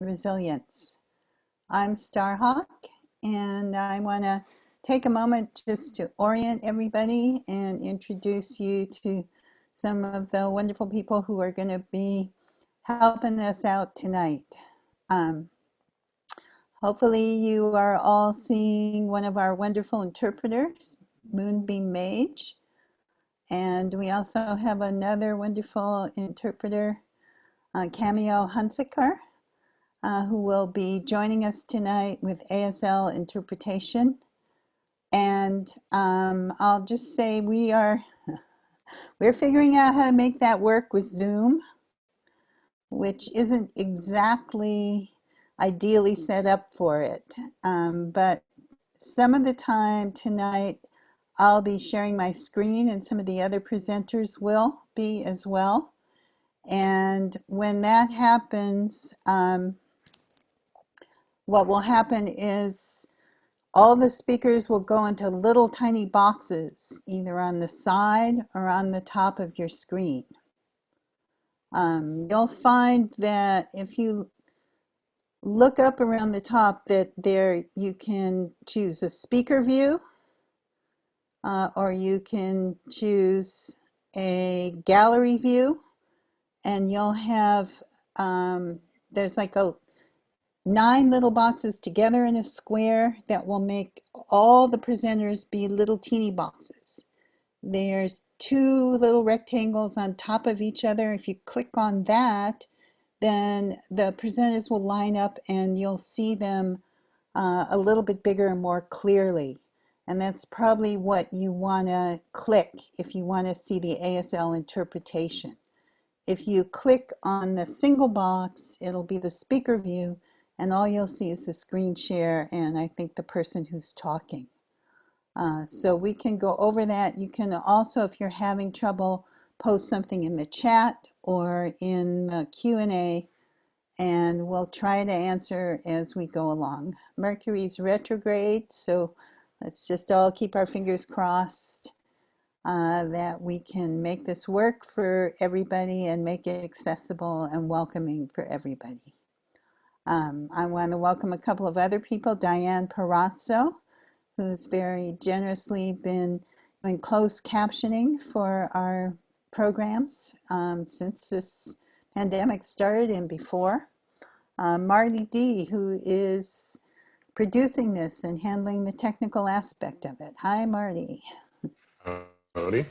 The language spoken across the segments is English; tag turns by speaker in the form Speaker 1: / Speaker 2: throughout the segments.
Speaker 1: resilience. I'm Starhawk, and I want to take a moment just to orient everybody and introduce you to some of the wonderful people who are going to be helping us out tonight. Um, Hopefully you are all seeing one of our wonderful interpreters, Moonbeam Mage, and we also have another wonderful interpreter, Cameo Hunsaker, who will be joining us tonight with ASL interpretation. And I'll just say we're figuring out how to make that work with Zoom, which isn't exactly ideally set up for it. But some of the time tonight, I'll be sharing my screen and some of the other presenters will be as well. And when that happens, what will happen is all the speakers will go into little tiny boxes, either on the side or on the top of your screen. You'll find that if you look up around the top that there you can choose a speaker view, or you can choose a gallery view, and you'll have, there's like 9 little boxes together in a square that will make all the presenters be little teeny boxes. There's 2 little rectangles on top of each other. If you click on that, then the presenters will line up and you'll see them a little bit bigger and more clearly. And that's probably what you want to click if you want to see the ASL interpretation. If you click on the single box, it'll be the speaker view, and all you'll see is the screen share and I think the person who's talking. So we can go over that. You can also, if you're having trouble, post something in the chat or in the Q&A, and we'll try to answer as we go along. Mercury's retrograde, so let's just all keep our fingers crossed that we can make this work for everybody and make it accessible and welcoming for everybody. I want to welcome a couple of other people, Diane Perazzo, who's very generously been doing closed captioning for our programs since this pandemic started and before. Marty D, who is producing this and handling the technical aspect of it. Hi, Marty.
Speaker 2: Howdy.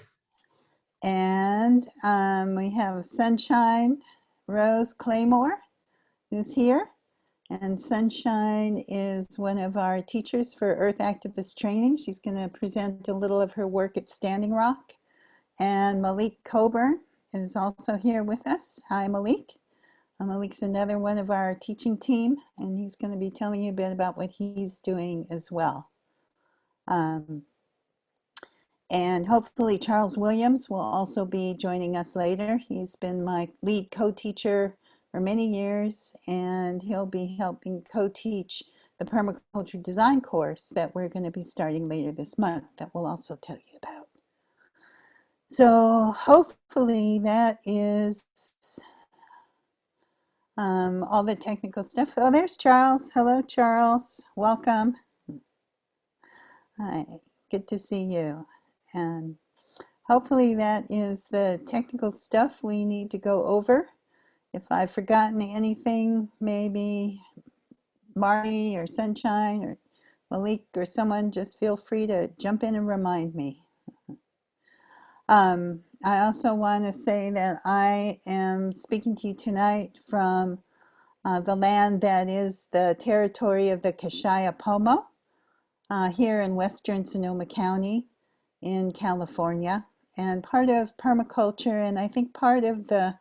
Speaker 1: And we have Sunshine Rose Claymore, who's here. And Sunshine is one of our teachers for Earth Activist Training. She's going to present a little of her work at Standing Rock. And Malik Coburn is also here with us. Hi, Malik. Malik's another one of our teaching team, and he's going to be telling you a bit about what he's doing as well. And hopefully Charles Williams will also be joining us later. He's been my lead co-teacher for many years, and he'll be helping co-teach the Permaculture Design course that we're going to be starting later this month that we'll also tell you about. So hopefully that is all the technical stuff. Oh, there's Charles. Hello, Charles. Welcome. Hi, good to see you. And hopefully that is the technical stuff we need to go over. If I've forgotten anything, maybe Marty or Sunshine or Malik or someone, just feel free to jump in and remind me. I also want to say that I am speaking to you tonight from the land that is the territory of the Kashaya Pomo here in western Sonoma County in California. And part of permaculture, and I think part of the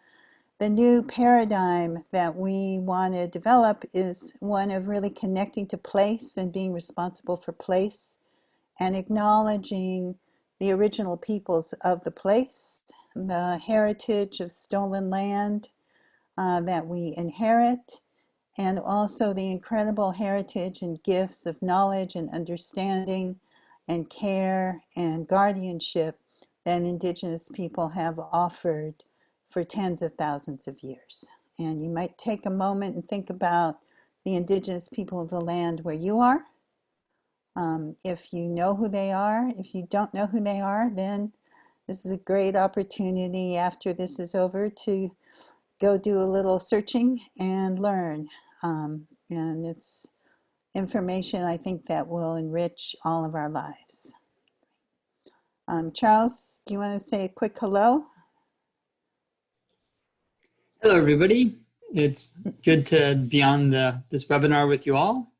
Speaker 1: new paradigm that we want to develop is one of really connecting to place and being responsible for place and acknowledging the original peoples of the place, the heritage of stolen land that we inherit, and also the incredible heritage and gifts of knowledge and understanding and care and guardianship that Indigenous people have offered for tens of thousands of years. And you might take a moment and think about the indigenous people of the land where you are. If you know who they are, if you don't know who they are, then this is a great opportunity after this is over to go do a little searching and learn. And it's information I think that will enrich all of our lives. Charles, do you want to say a quick hello?
Speaker 3: Hello, everybody. It's good to be on this webinar with you all.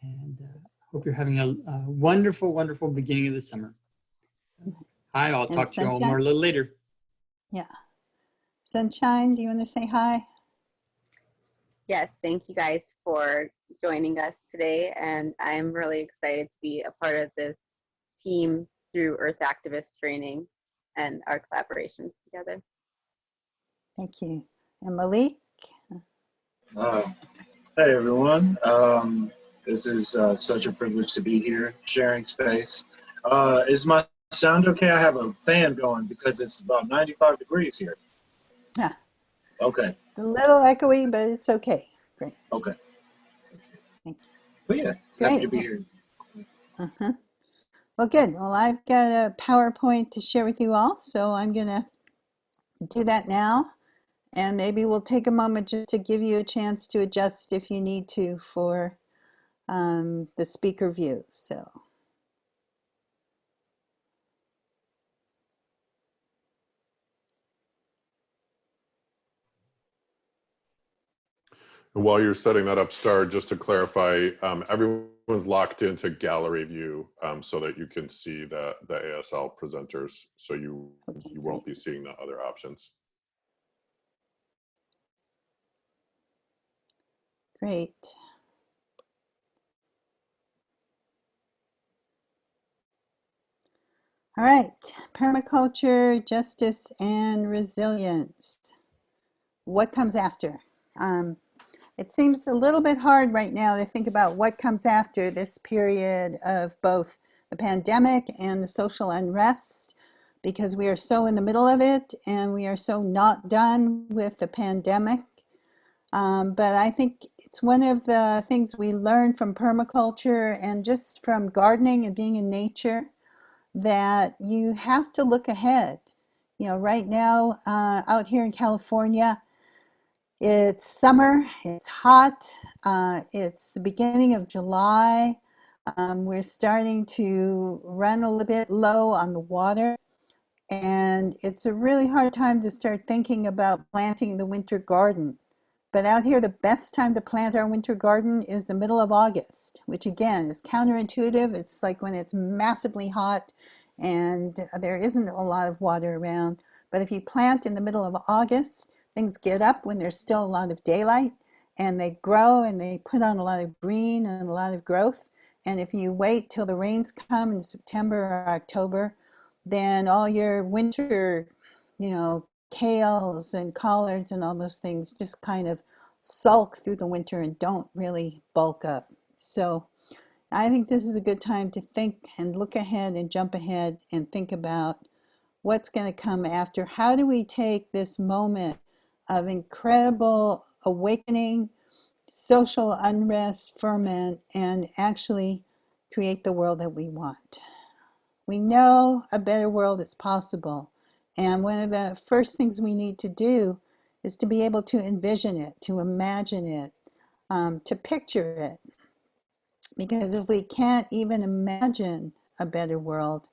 Speaker 3: And hope you're having a wonderful, wonderful beginning of the summer. Hi, I'll
Speaker 1: And
Speaker 3: talk to you all
Speaker 1: Sunshine?
Speaker 3: more a little later.
Speaker 1: Yeah. Sunshine, do you want to say hi?
Speaker 4: Yes, thank you guys for joining us today. And I'm really excited to be a part of this team through Earth Activist training and our collaborations together.
Speaker 1: Thank you. And Malik?
Speaker 5: Hey everyone, this is such a privilege to be here sharing space. Is my sound okay? I have a fan going because it's about 95 degrees here.
Speaker 1: Yeah.
Speaker 5: Okay.
Speaker 1: A little echoey, but it's okay. Great.
Speaker 5: Okay.
Speaker 1: Thank you.
Speaker 5: But yeah, happy to be here.
Speaker 1: Uh-huh. Well, good. Well, I've got a PowerPoint to share with you all, so I'm going to do that now. And maybe we'll take a moment just to give you a chance to adjust if you need to for the speaker view. So.
Speaker 2: While you're setting that up, Star, just to clarify, everyone's locked into gallery view so that you can see the ASL presenters, so you won't be seeing the other options.
Speaker 1: Great. All right, permaculture, justice, and resilience. What comes after? It seems a little bit hard right now to think about what comes after this period of both the pandemic and the social unrest, because we are so in the middle of it and we are so not done with the pandemic. But I think it's one of the things we learn from permaculture and just from gardening and being in nature, that you have to look ahead. You know, right now out here in California, it's summer, it's hot, it's the beginning of July. We're starting to run a little bit low on the water, and it's a really hard time to start thinking about planting the winter garden. But out here, the best time to plant our winter garden is the middle of August, which again is counterintuitive. It's like when it's massively hot and there isn't a lot of water around. But if you plant in the middle of August, things get up when there's still a lot of daylight, and they grow and they put on a lot of green and a lot of growth. And if you wait till the rains come in September or October, then all your winter, you know, kales and collards and all those things just kind of sulk through the winter and don't really bulk up. So I think this is a good time to think and look ahead and jump ahead and think about what's going to come after. How do we take this moment of incredible awakening, social unrest, ferment, and actually create the world that we want? We know a better world is possible. And one of the first things we need to do is to be able to envision it, to imagine it, to picture it. Because if we can't even imagine a better world,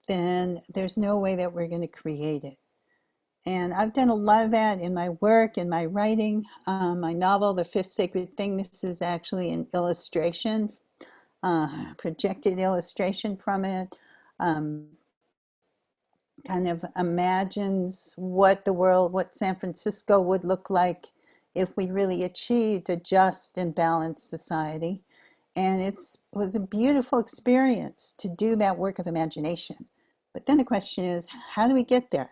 Speaker 1: then there's no way that we're going to create it. And I've done a lot of that in my work, in my writing. My novel, The Fifth Sacred Thing, this is actually an illustration, projected illustration from it. Kind of imagines what the world, what San Francisco would look like if we really achieved a just and balanced society. And it was a beautiful experience to do that work of imagination. But then the question is, how do we get there?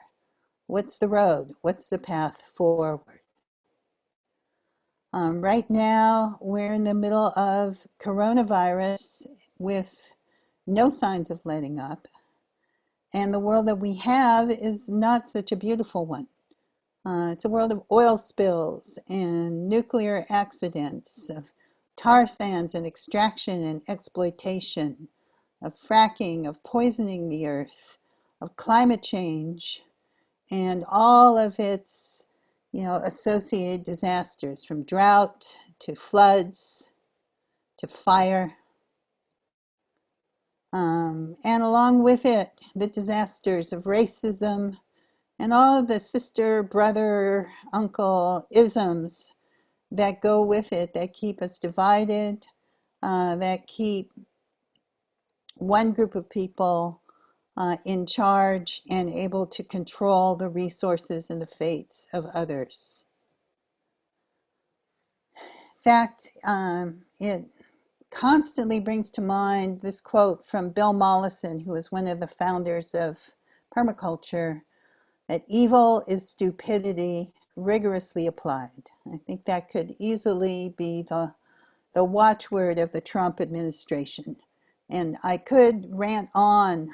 Speaker 1: What's the road? What's the path forward? Right now, we're in the middle of coronavirus with no signs of letting up. And the world that we have is not such a beautiful one. It's a world of oil spills and nuclear accidents, of tar sands and extraction and exploitation, of fracking, of poisoning the earth, of climate change, and all of its, associated disasters, from drought to floods to fire. And along with it, the disasters of racism and all of the sister, brother, uncle isms that go with it, that keep us divided, that keep one group of people in charge and able to control the resources and the fates of others. In fact, it constantly brings to mind this quote from Bill Mollison, who was one of the founders of permaculture, that evil is stupidity rigorously applied. I think that could easily be the watchword of the Trump administration. And I could rant on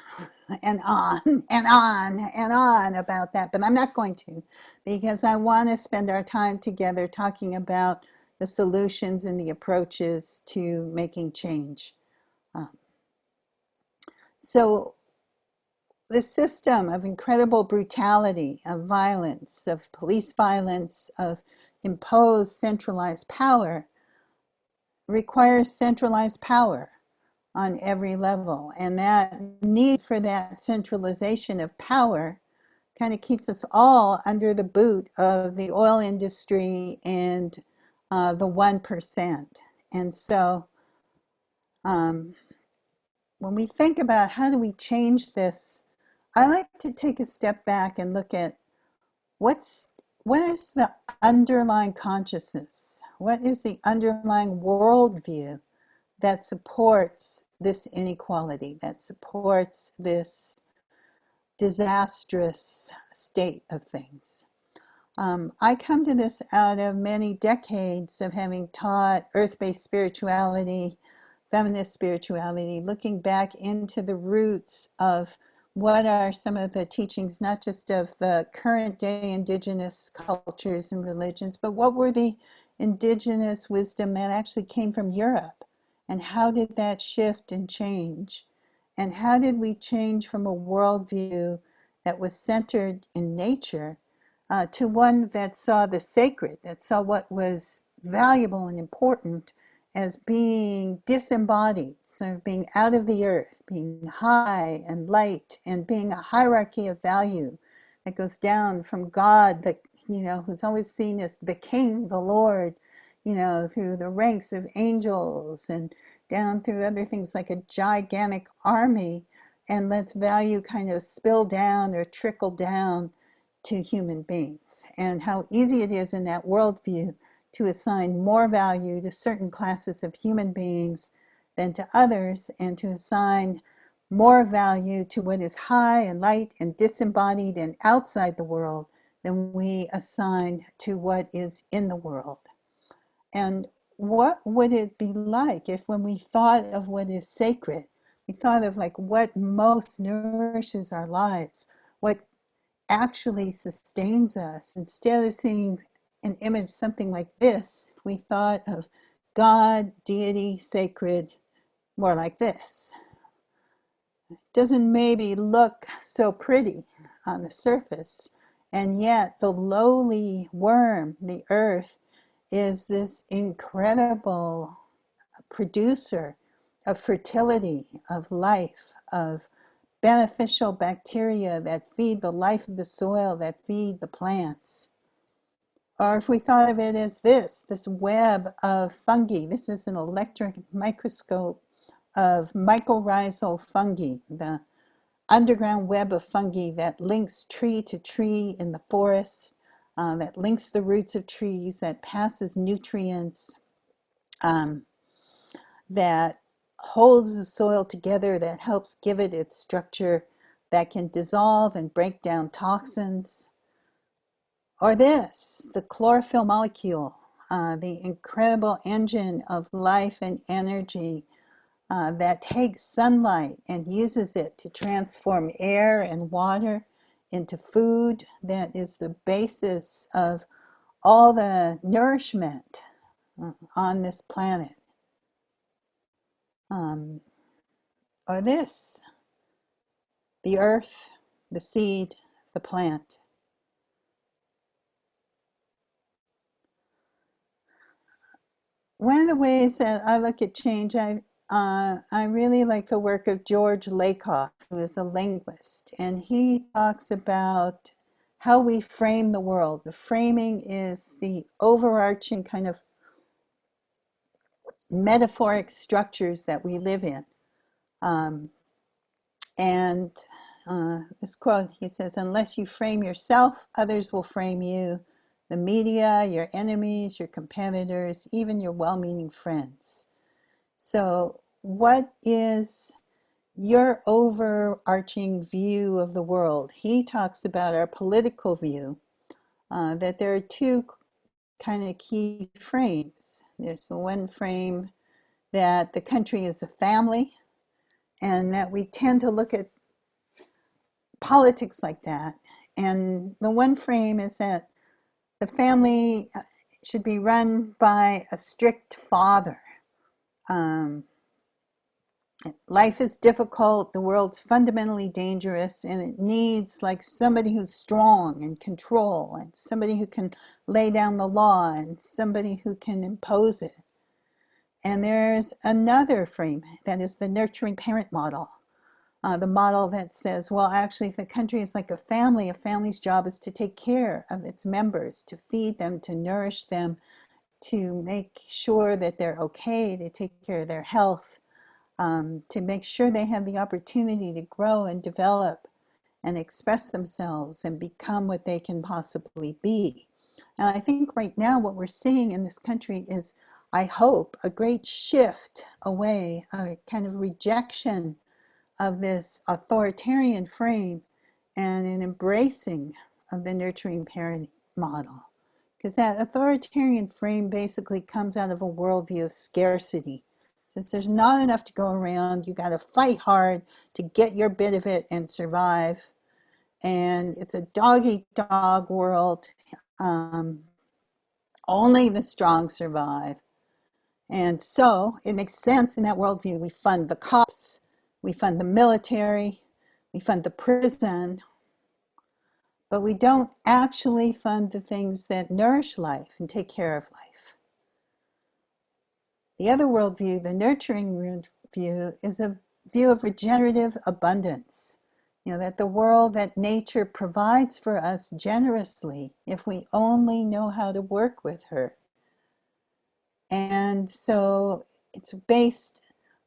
Speaker 1: and on and on and on about that, but I'm not going to, because I want to spend our time together talking about the solutions and the approaches to making change. So the system of incredible brutality, of violence, of police violence, of imposed centralized power requires centralized power on every level. And that need for that centralization of power kind of keeps us all under the boot of the oil industry and the 1%. And so when we think about how do we change this, I like to take a step back and look at what is the underlying consciousness? What is the underlying worldview that supports this inequality, that supports this disastrous state of things? I come to this out of many decades of having taught earth-based spirituality, feminist spirituality, looking back into the roots of what are some of the teachings, not just of the current day indigenous cultures and religions, but what were the indigenous wisdom that actually came from Europe? And how did that shift and change? And how did we change from a worldview that was centered in nature to one that saw the sacred, that saw what was valuable and important as being disembodied, so being out of the earth, being high and light, and being a hierarchy of value that goes down from God, that who's always seen as the King, the Lord, through the ranks of angels and down through other things like a gigantic army, and lets value kind of spill down or trickle down to human beings, and how easy it is in that worldview to assign more value to certain classes of human beings than to others, and to assign more value to what is high and light and disembodied and outside the world than we assign to what is in the world. And what would it be like if, when we thought of what is sacred, we thought of like what most nourishes our lives, what actually sustains us, instead of seeing an image something like this, if we thought of God, deity, sacred, more like this. It doesn't maybe look so pretty on the surface, and yet the lowly worm, the earth, is this incredible producer of fertility, of life, of beneficial bacteria that feed the life of the soil, that feed the plants. Or if we thought of it as this web of fungi, this is an electron microscope of mycorrhizal fungi, the underground web of fungi that links tree to tree in the forest, that links the roots of trees, that passes nutrients, that holds the soil together, that helps give it its structure, that can dissolve and break down toxins. Or this, the chlorophyll molecule, the incredible engine of life and energy that takes sunlight and uses it to transform air and water into food that is the basis of all the nourishment on this planet. Or this, the earth, the seed, the plant. One of the ways that I look at change, I really like the work of George Lakoff, who is a linguist, and he talks about how we frame the world. The framing is the overarching kind of metaphoric structures that we live in. And this quote, he says, "Unless you frame yourself, others will frame you. The media, your enemies, your competitors, even your well-meaning friends." So what is your overarching view of the world? He talks about our political view, that there are two kind of key frames. There's the one frame that the country is a family, and that we tend to look at politics like that. And the one frame is that the family should be run by a strict father. Life is difficult, the world's fundamentally dangerous, and it needs like somebody who's strong and control, and somebody who can lay down the law, and somebody who can impose it. And there's another frame that is the nurturing parent model. The model that says, well, actually, if the country is like a family's job is to take care of its members, to feed them, to nourish them, to make sure that they're okay, to take care of their health, to make sure they have the opportunity to grow and develop and express themselves and become what they can possibly be. And I think right now what we're seeing in this country is, I hope, a great shift away, a kind of rejection of this authoritarian frame and an embracing of the nurturing parent model. Because that authoritarian frame basically comes out of a worldview of scarcity. Since there's not enough to go around, you got to fight hard to get your bit of it and survive. And it's a dog-eat-dog world. Only the strong survive. And so it makes sense in that worldview. We fund the cops, we fund the military, we fund the prison, but we don't actually fund the things that nourish life and take care of life. The other worldview, the nurturing worldview, is a view of regenerative abundance. You know, that the world, that nature provides for us generously if we only know how to work with her. And so it's based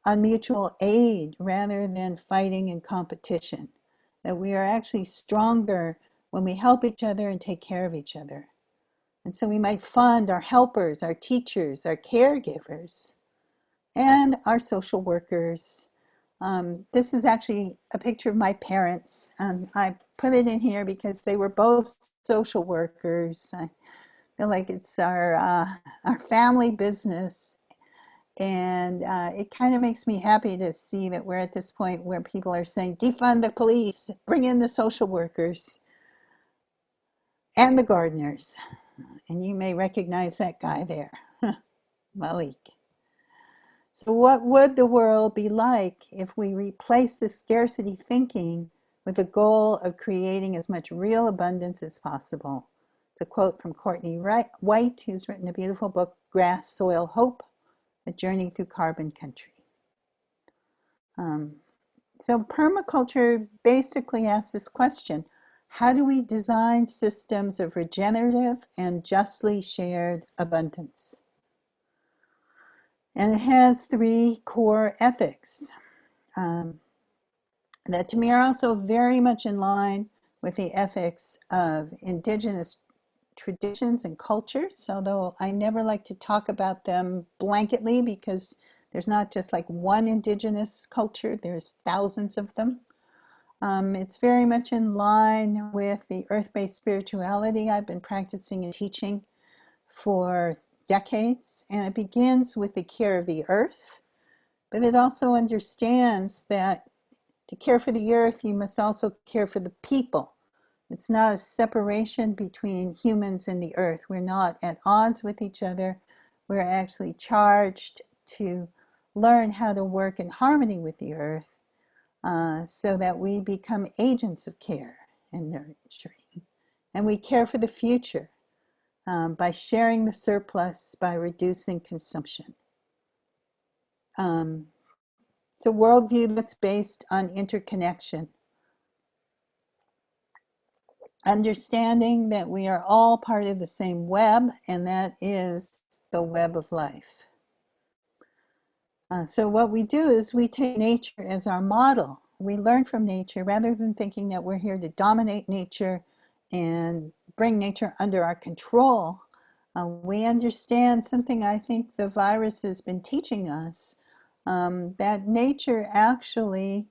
Speaker 1: on mutual aid rather than fighting and competition. That we are actually stronger when we help each other and take care of each other. And so we might fund our helpers, our teachers, our caregivers, and our social workers. This is actually a picture of my parents. I put it in here because they were both social workers. I feel like it's our family business. And it kind of makes me happy to see that we're at this point where people are saying, defund the police, bring in the social workers and the gardeners. And you may recognize that guy there, Malik. So what would the world be like if we replace the scarcity thinking with the goal of creating as much real abundance as possible? It's a quote from Courtney White, who's written a beautiful book, Grass, Soil, Hope, A Journey Through Carbon Country. So permaculture basically asks this question: how do we design systems of regenerative and justly shared abundance? And it has three core ethics that to me are also very much in line with the ethics of indigenous traditions and cultures, although I never like to talk about them blanketly because there's not just like one indigenous culture, there's thousands of them. It's very much in line with the earth-based spirituality I've been practicing and teaching for decades, and it begins with the care of the earth, but it also understands that to care for the earth, you must also care for the people, It's not a separation between humans and the earth. We're not at odds with each other. We're actually charged to learn how to work in harmony with the earth so that we become agents of care and nurturing. And we care for the future by sharing the surplus, by reducing consumption. It's a worldview that's based on interconnection. Understanding that we are all part of the same web, and that is the web of life. So what we do is we take nature as our model. We learn from nature rather than thinking that we're here to dominate nature and bring nature under our control. We understand something I think the virus has been teaching us, that nature actually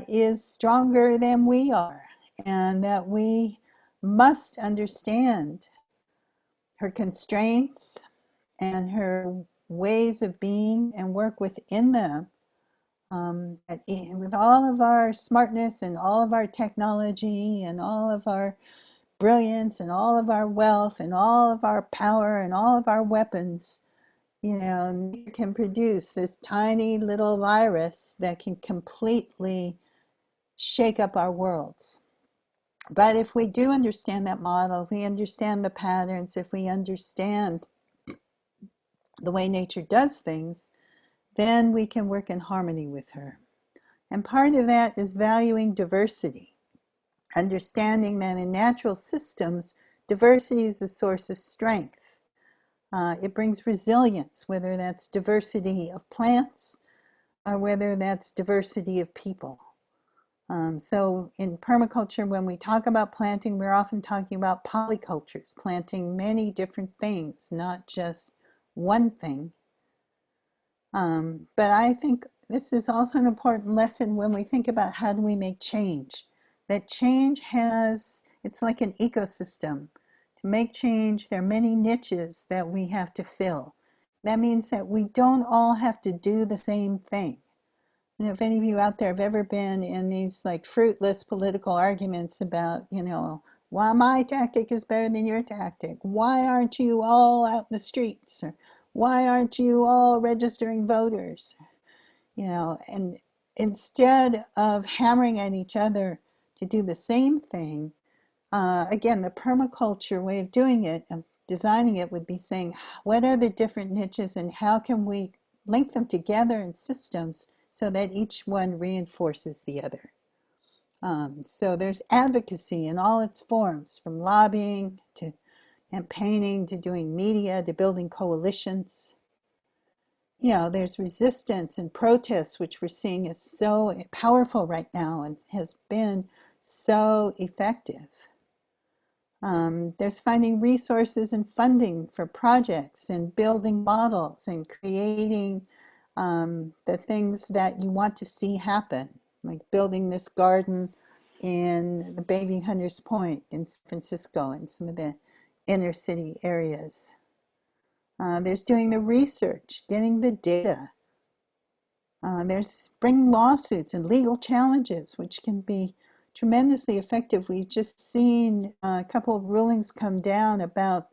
Speaker 1: is stronger than we are, and that we must understand her constraints and her ways of being and work within them. With all of our smartness and all of our technology and all of our brilliance and all of our wealth and all of our power and all of our weapons, nature can produce this tiny little virus that can completely shake up our worlds. But if we do understand that model, if we understand the patterns, if we understand the way nature does things, then we can work in harmony with her. And part of that is valuing diversity, understanding that in natural systems, diversity is a source of strength. It brings resilience, whether that's diversity of plants or whether that's diversity of people. So in permaculture, when we talk about planting, we're often talking about polycultures, planting many different things, not just one thing. But I think this is also an important lesson when we think about how do we make change. That change it's like an ecosystem. To make change, there are many niches that we have to fill. That means that we don't all have to do the same thing. If any of you out there have ever been in these like fruitless political arguments about, why my tactic is better than your tactic, why aren't you all out in the streets, or why aren't you all registering voters, and instead of hammering at each other to do the same thing, again, the permaculture way of doing it, of designing it, would be saying, what are the different niches and how can we link them together in systems so that each one reinforces the other. So there's advocacy in all its forms, from lobbying to campaigning to doing media to building coalitions. There's resistance and protests, which we're seeing is so powerful right now and has been so effective. There's finding resources and funding for projects and building models and creating the things that you want to see happen, like building this garden in the Baby Hunters Point in San Francisco and some of the inner city areas. There's doing the research, getting the data. There's bringing lawsuits and legal challenges, which can be tremendously effective. We've just seen a couple of rulings come down about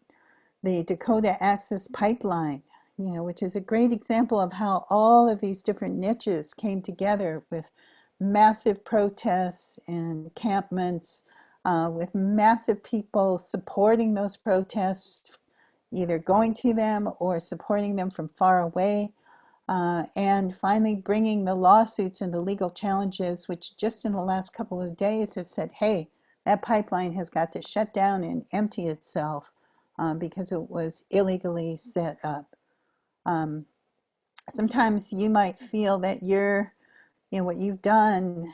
Speaker 1: the Dakota Access Pipeline, which is a great example of how all of these different niches came together with massive protests and encampments, with massive people supporting those protests, either going to them or supporting them from far away. And finally bringing the lawsuits and the legal challenges, which just in the last couple of days have said, hey, that pipeline has got to shut down and empty itself because it was illegally set up. Sometimes you might feel that what you've done,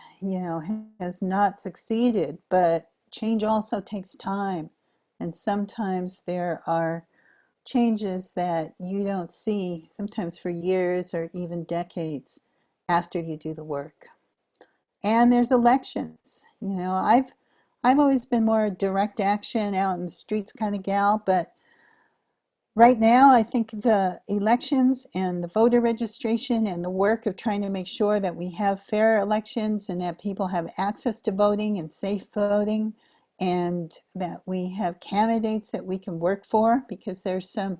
Speaker 1: has not succeeded, but change also takes time. And sometimes there are changes that you don't see, sometimes for years or even decades after you do the work. And there's elections. I've always been more a direct action, out in the streets kind of gal, but right now I think the elections and the voter registration and the work of trying to make sure that we have fair elections and that people have access to voting and safe voting and that we have candidates that we can work for, because there's some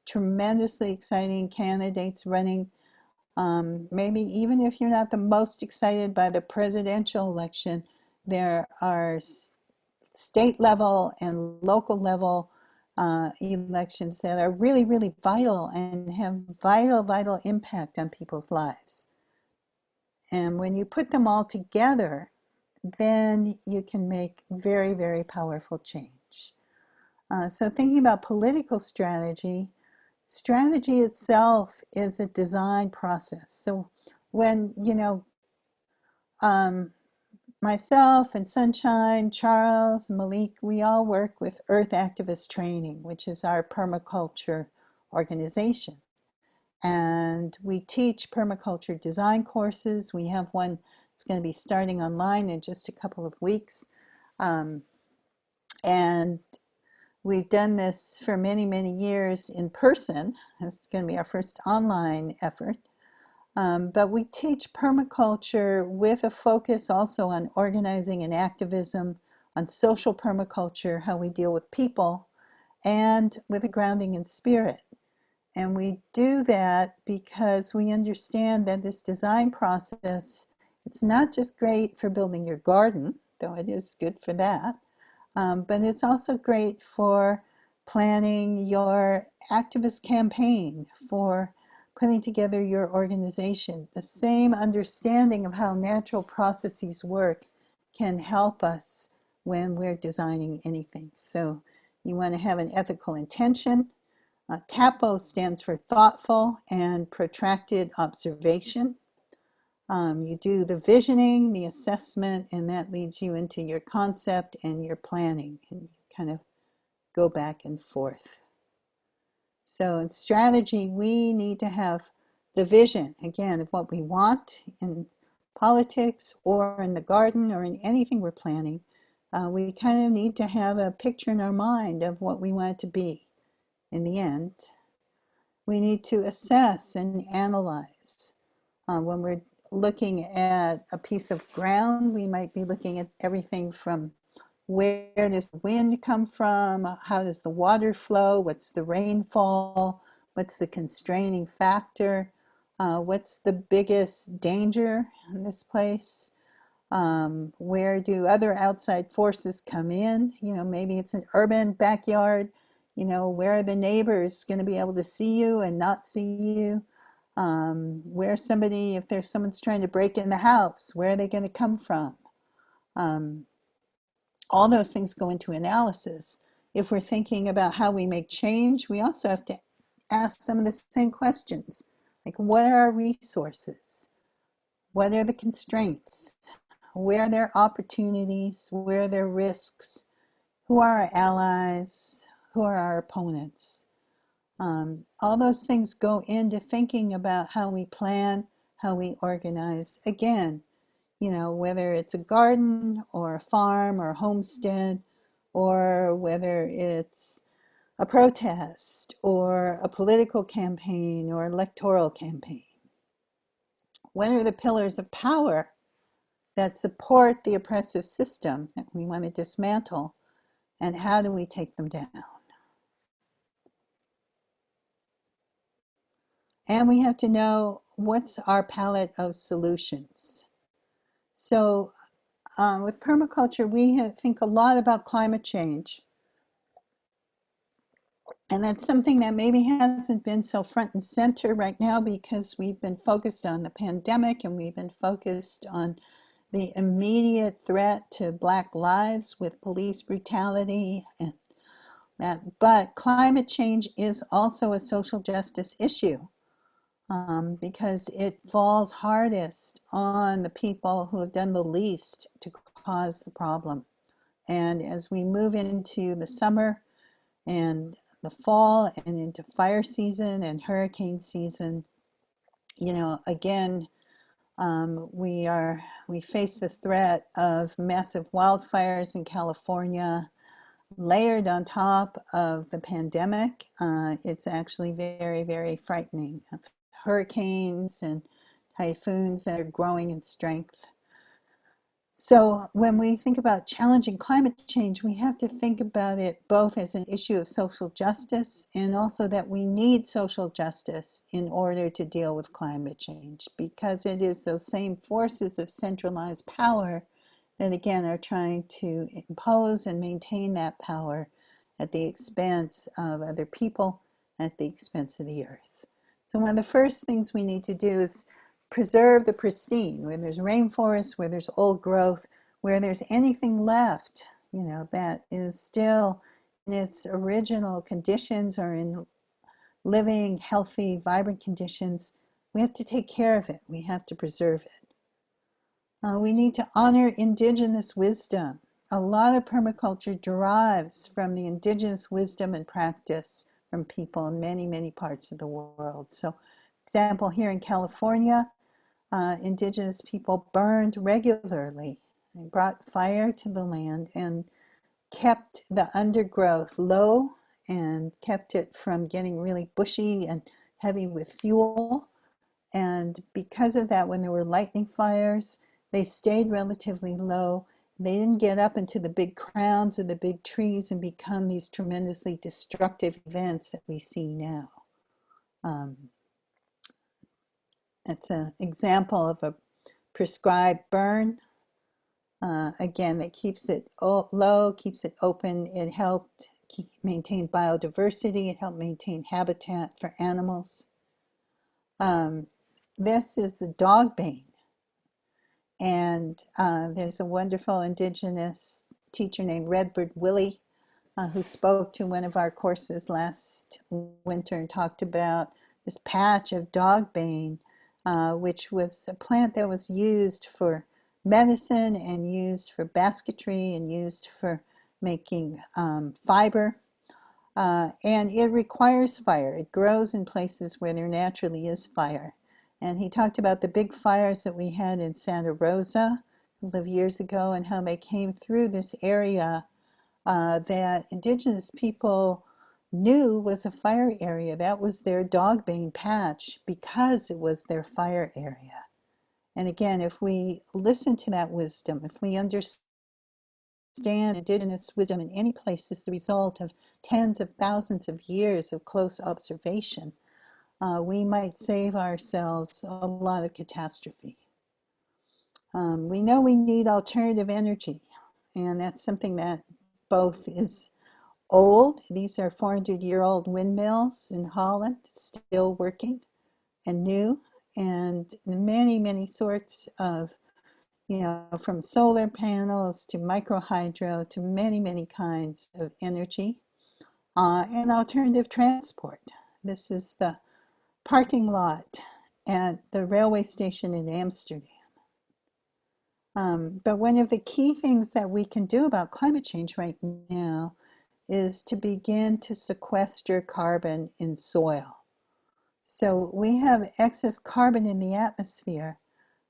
Speaker 1: tremendously exciting candidates running. Maybe even if you're not the most excited by the presidential election, there are state level and local level elections that are really, really vital and have vital impact on people's lives. And when you put them all together, then you can make very, very powerful change. So thinking about political strategy, strategy itself is a design process. So when, myself and Sunshine, Charles, Malik, we all work with Earth Activist Training, which is our permaculture organization. And we teach permaculture design courses. We have one that's going to be starting online in just a couple of weeks. And we've done this for many years in person. It's going to be our first online effort. But we teach permaculture with a focus also on organizing and activism, on social permaculture, how we deal with people, and with a grounding in spirit. And we do that because we understand that this design process, it's not just great for building your garden, though it is good for that, but it's also great for planning your activist campaign, for putting together your organization. The same understanding of how natural processes work can help us when we're designing anything. So you want to have an ethical intention. TAPO stands for thoughtful and protracted observation. You do the visioning, the assessment, and that leads you into your concept and your planning, and you kind of go back and forth. So in strategy, we need to have the vision, again, of what we want in politics or in the garden or in anything we're planning. We kind of need to have a picture in our mind of what we want it to be in the end. We need to assess and analyze. When we're looking at a piece of ground, we might be looking at everything from where does the wind come from, how does the water flow, what's the rainfall, what's the constraining factor, what's the biggest danger in this place, where do other outside forces come in, maybe it's an urban backyard, where are the neighbors going to be able to see you and not see you, if there's someone's trying to break in the house, where are they going to come from? All those things go into analysis. If we're thinking about how we make change, we also have to ask some of the same questions, like what are our resources? What are the constraints? Where are there opportunities? Where are there risks? Who are our allies? Who are our opponents? All those things go into thinking about how we plan, how we organize. Again, whether it's a garden or a farm or a homestead, or whether it's a protest or a political campaign or electoral campaign. What are the pillars of power that support the oppressive system that we want to dismantle, and how do we take them down? And we have to know what's our palette of solutions. So with permaculture, we think a lot about climate change. And that's something that maybe hasn't been so front and center right now because we've been focused on the pandemic and we've been focused on the immediate threat to Black lives with police brutality and that. But climate change is also a social justice issue because it falls hardest on the people who have done the least to cause the problem. And as we move into the summer and the fall and into fire season and hurricane season, again, we face the threat of massive wildfires in California, layered on top of the pandemic. It's actually very, very frightening. Hurricanes and typhoons that are growing in strength. So when we think about challenging climate change, we have to think about it both as an issue of social justice and also that we need social justice in order to deal with climate change, because it is those same forces of centralized power that again are trying to impose and maintain that power at the expense of other people, at the expense of the earth. So one of the first things we need to do is preserve the pristine, where there's rainforests, where there's old growth, where there's anything left, that is still in its original conditions or in living, healthy, vibrant conditions. We have to take care of it. We have to preserve it. We need to honor indigenous wisdom. A lot of permaculture derives from the indigenous wisdom and practice from people in many, many parts of the world. So, example, here in California, indigenous people burned regularly. They brought fire to the land and kept the undergrowth low and kept it from getting really bushy and heavy with fuel. And because of that, when there were lightning fires, they stayed relatively low. They didn't get up into the big crowns of the big trees and become these tremendously destructive events that we see now. It's an example of a prescribed burn. Again, that keeps it low, keeps it open. It helped maintain biodiversity. It helped maintain habitat for animals. This is the dog bane. And there's a wonderful indigenous teacher named Redbird Willie who spoke to one of our courses last winter and talked about this patch of dog bane, which was a plant that was used for medicine and used for basketry and used for making fiber. And it requires fire. It grows in places where there naturally is fire. And he talked about the big fires that we had in Santa Rosa a couple of years ago and how they came through this area that indigenous people knew was a fire area. That was their dog bane patch because it was their fire area. And again, if we listen to that wisdom, if we understand indigenous wisdom in any place is the result of tens of thousands of years of close observation, we might save ourselves a lot of catastrophe. We know we need alternative energy, and that's something that both is old. These are 400-year-old windmills in Holland, still working, and new, and many, many sorts of, from solar panels to microhydro to many, many kinds of energy, and alternative transport. This is the parking lot at the railway station in Amsterdam. But one of the key things that we can do about climate change right now is to begin to sequester carbon in soil. So we have excess carbon in the atmosphere,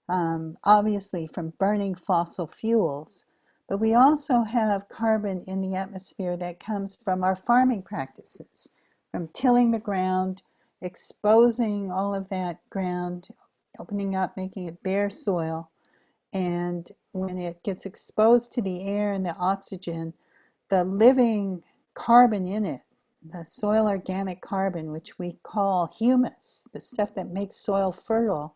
Speaker 1: obviously from burning fossil fuels, but we also have carbon in the atmosphere that comes from our farming practices, from tilling the ground, exposing all of that ground, opening up, making it bare soil. And when it gets exposed to the air and the oxygen, the living carbon in it, the soil organic carbon, which we call humus, the stuff that makes soil fertile,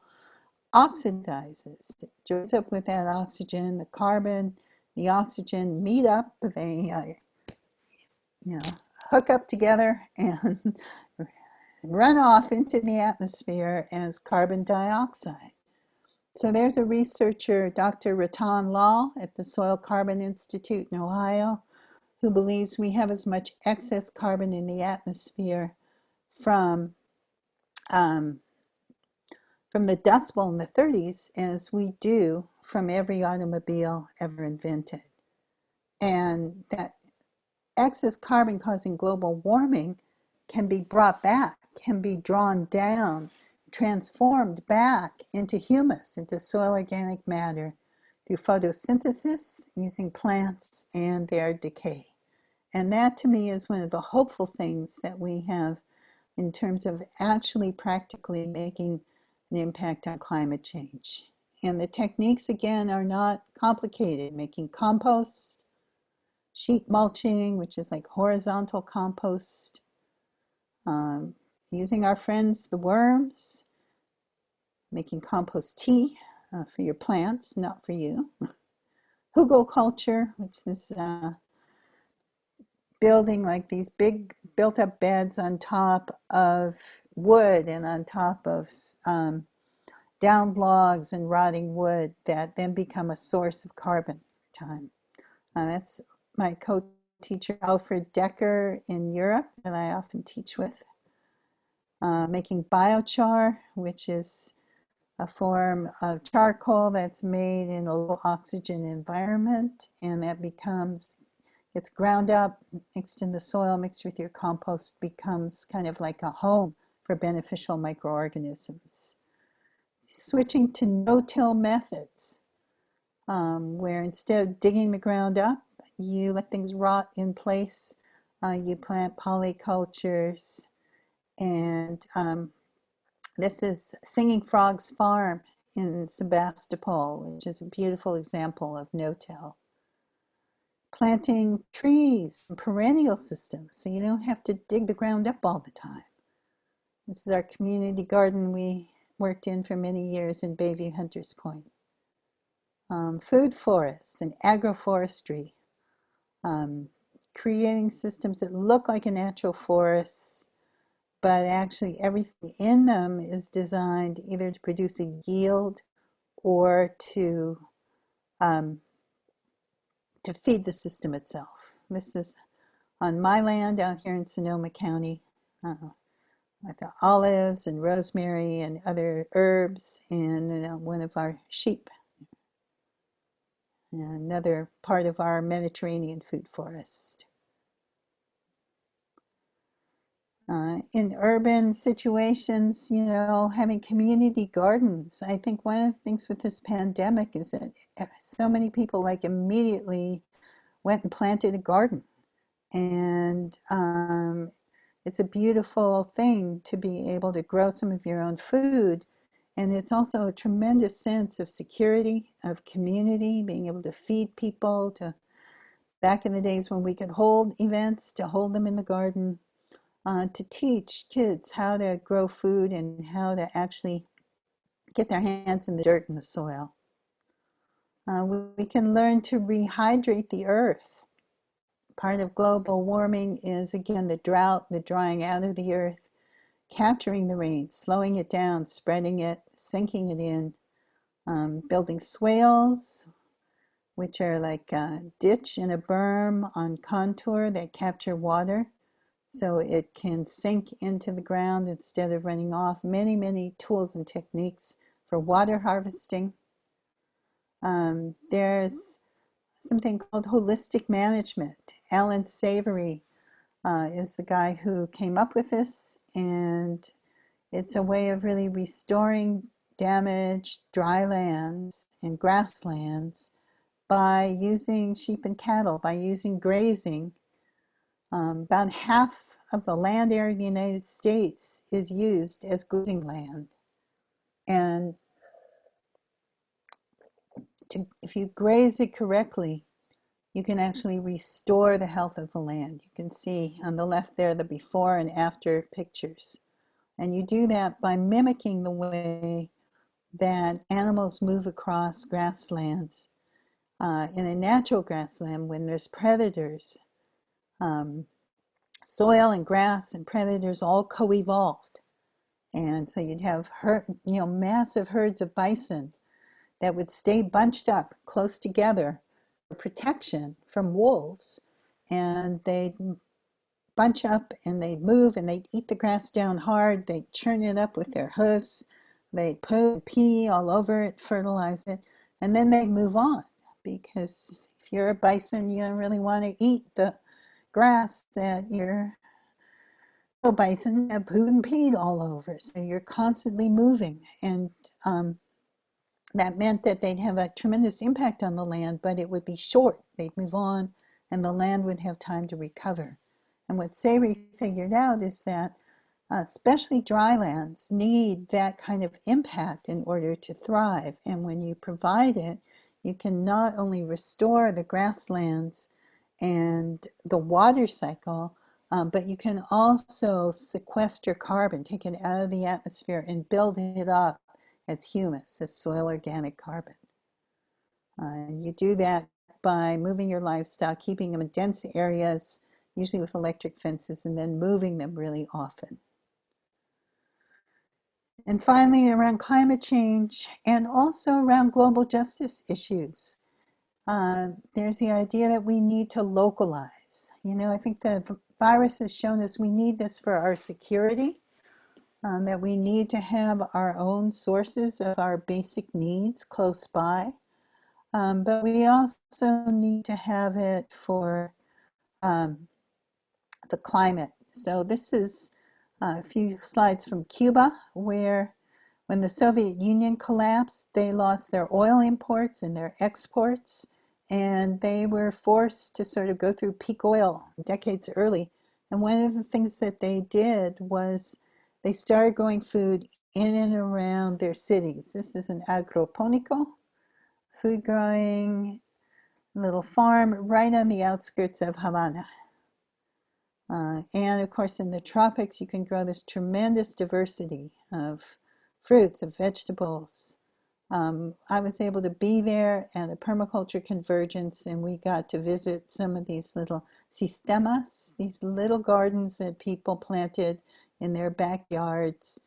Speaker 1: oxidizes. It joins up with that oxygen, the carbon, the oxygen meet up, they hook up together and run off into the atmosphere as carbon dioxide. So there's a researcher, Dr. Ratan Lal at the Soil Carbon Institute in Ohio, who believes we have as much excess carbon in the atmosphere from the Dust Bowl in the 30s as we do from every automobile ever invented. And that excess carbon causing global warming can be brought back, can be drawn down, transformed back into humus, into soil organic matter through photosynthesis using plants and their decay. And that to me is one of the hopeful things that we have in terms of actually practically making an impact on climate change. And the techniques, again, are not complicated. Making compost, sheet mulching, which is like horizontal compost, using our friends, the worms, making compost tea for your plants, not for you. Hugelkultur, which is building like these big built up beds on top of wood and on top of downed logs and rotting wood that then become a source of carbon time. That's my co-teacher Alfred Decker in Europe that I often teach with. Making biochar, which is a form of charcoal that's made in a low oxygen environment, and that gets ground up, mixed in the soil, mixed with your compost, becomes kind of like a home for beneficial microorganisms. Switching to no-till methods, where instead of digging the ground up, you let things rot in place. You plant polycultures, and this is Singing Frog's Farm in Sebastopol, which is a beautiful example of no-till. Planting trees and perennial systems, so you don't have to dig the ground up all the time. This is our community garden we worked in for many years in Bayview Hunters Point. Food forests and agroforestry, creating systems that look like a natural forest, but actually everything in them is designed either to produce a yield or to feed the system itself. This is on my land out here in Sonoma County, with the olives and rosemary and other herbs, and one of our sheep. Another part of our Mediterranean food forest. In urban situations, having community gardens. I think one of the things with this pandemic is that so many people immediately went and planted a garden. And it's a beautiful thing to be able to grow some of your own food. And it's also a tremendous sense of security, of community, being able to feed people, back in the days when we could hold events, to hold them in the garden, to teach kids how to grow food and how to actually get their hands in the dirt and the soil. We can learn to rehydrate the earth. Part of global warming is, again, the drought, the drying out of the earth, capturing the rain, slowing it down, spreading it, sinking it in, building swales, which are like a ditch and a berm on contour that capture water so it can sink into the ground instead of running off. Many, many tools and techniques for water harvesting. There's something called holistic management. Alan Savory is the guy who came up with this, and it's a way of really restoring damaged dry lands and grasslands by using sheep and cattle, by using grazing. About half of the land area of the United States is used as grazing land. And if you graze it correctly, you can actually restore the health of the land. You can see on the left there the before and after pictures. And you do that by mimicking the way that animals move across grasslands. In a natural grassland, when there's predators, soil and grass and predators all co-evolved. And so you'd have massive herds of bison that would stay bunched up close together for protection from wolves. And they'd bunch up and they'd move and they'd eat the grass down hard. They'd churn it up with their hooves. They'd poo and pee all over it, fertilize it, and then they'd move on. Because if you're a bison, you don't really want to eat the grass that your bison have pooed and peed all over. So you're constantly moving. And that meant that they'd have a tremendous impact on the land, but it would be short. They'd move on and the land would have time to recover. And what Savory figured out is that especially dry lands, need that kind of impact in order to thrive. And when you provide it, you can not only restore the grasslands and the water cycle, but you can also sequester carbon, take it out of the atmosphere and build it up as humus, as soil organic carbon. You do that by moving your livestock, keeping them in dense areas, usually with electric fences, and then moving them really often. And finally, around climate change and also around global justice issues, there's the idea that we need to localize. You know, I think the virus has shown us we need this for our security, that we need to have our own sources of our basic needs close by. But we also need to have it for the climate. So this is a few slides from Cuba, where when the Soviet Union collapsed, they lost their oil imports and their exports, and they were forced to sort of go through peak oil decades early. And one of the things that they did was they started growing food in and around their cities. This is an agroponico, food growing little farm right on the outskirts of Havana. And of course, in the tropics, you can grow this tremendous diversity of fruits, of vegetables. I was able to be there at a permaculture convergence, and we got to visit some of these little sistemas, these little gardens that people planted in their backyards,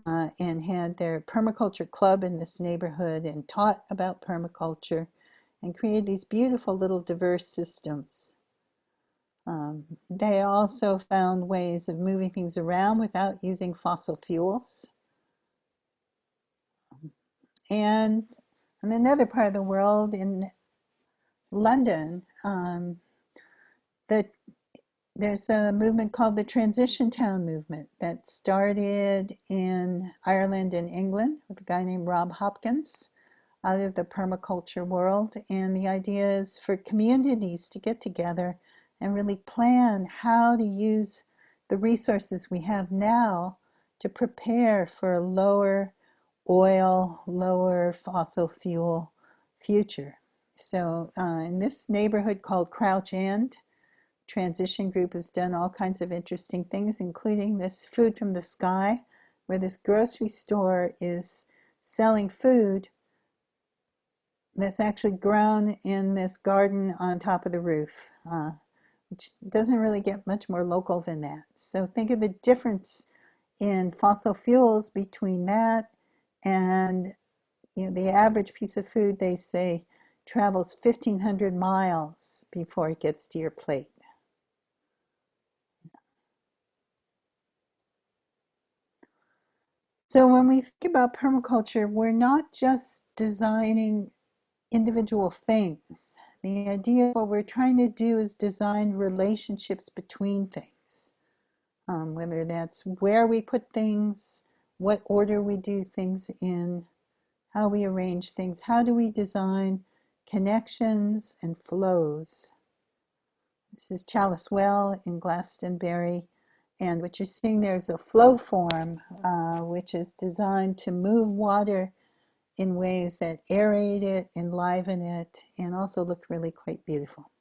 Speaker 1: and had their permaculture club in this neighborhood and taught about permaculture and created these beautiful little diverse systems. They also found ways of moving things around without using fossil fuels. And in another part of the world, in London, there's a movement called the Transition Town Movement that started in Ireland and England with a guy named Rob Hopkins out of the permaculture world. And the idea is for communities to get together and really plan how to use the resources we have now to prepare for a lower oil, lower fossil fuel future. So in this neighborhood called Crouch End, Transition Group has done all kinds of interesting things, including this Food from the Sky, where this grocery store is selling food that's actually grown in this garden on top of the roof, which doesn't really get much more local than that. So think of the difference in fossil fuels between that and, you know, the average piece of food, they say, travels 1,500 miles before it gets to your plate. So when we think about permaculture, we're not just designing individual things. The idea of what we're trying to do is design relationships between things, whether that's where we put things, what order we do things in, how we arrange things, how do we design connections and flows. This is Chalice Well in Glastonbury, and what you're seeing there is a flow form, which is designed to move water in ways that aerate it, enliven it, and also look really quite beautiful.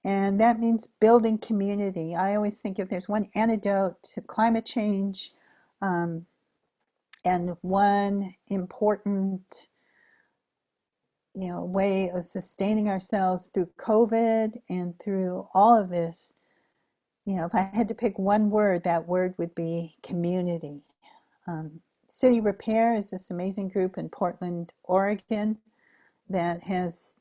Speaker 1: And that means building community. I always think if there's one antidote to climate change, and one important way of sustaining ourselves through COVID and through all of this, if I had to pick one word, that word would be community. City Repair is this amazing group in Portland, Oregon, that has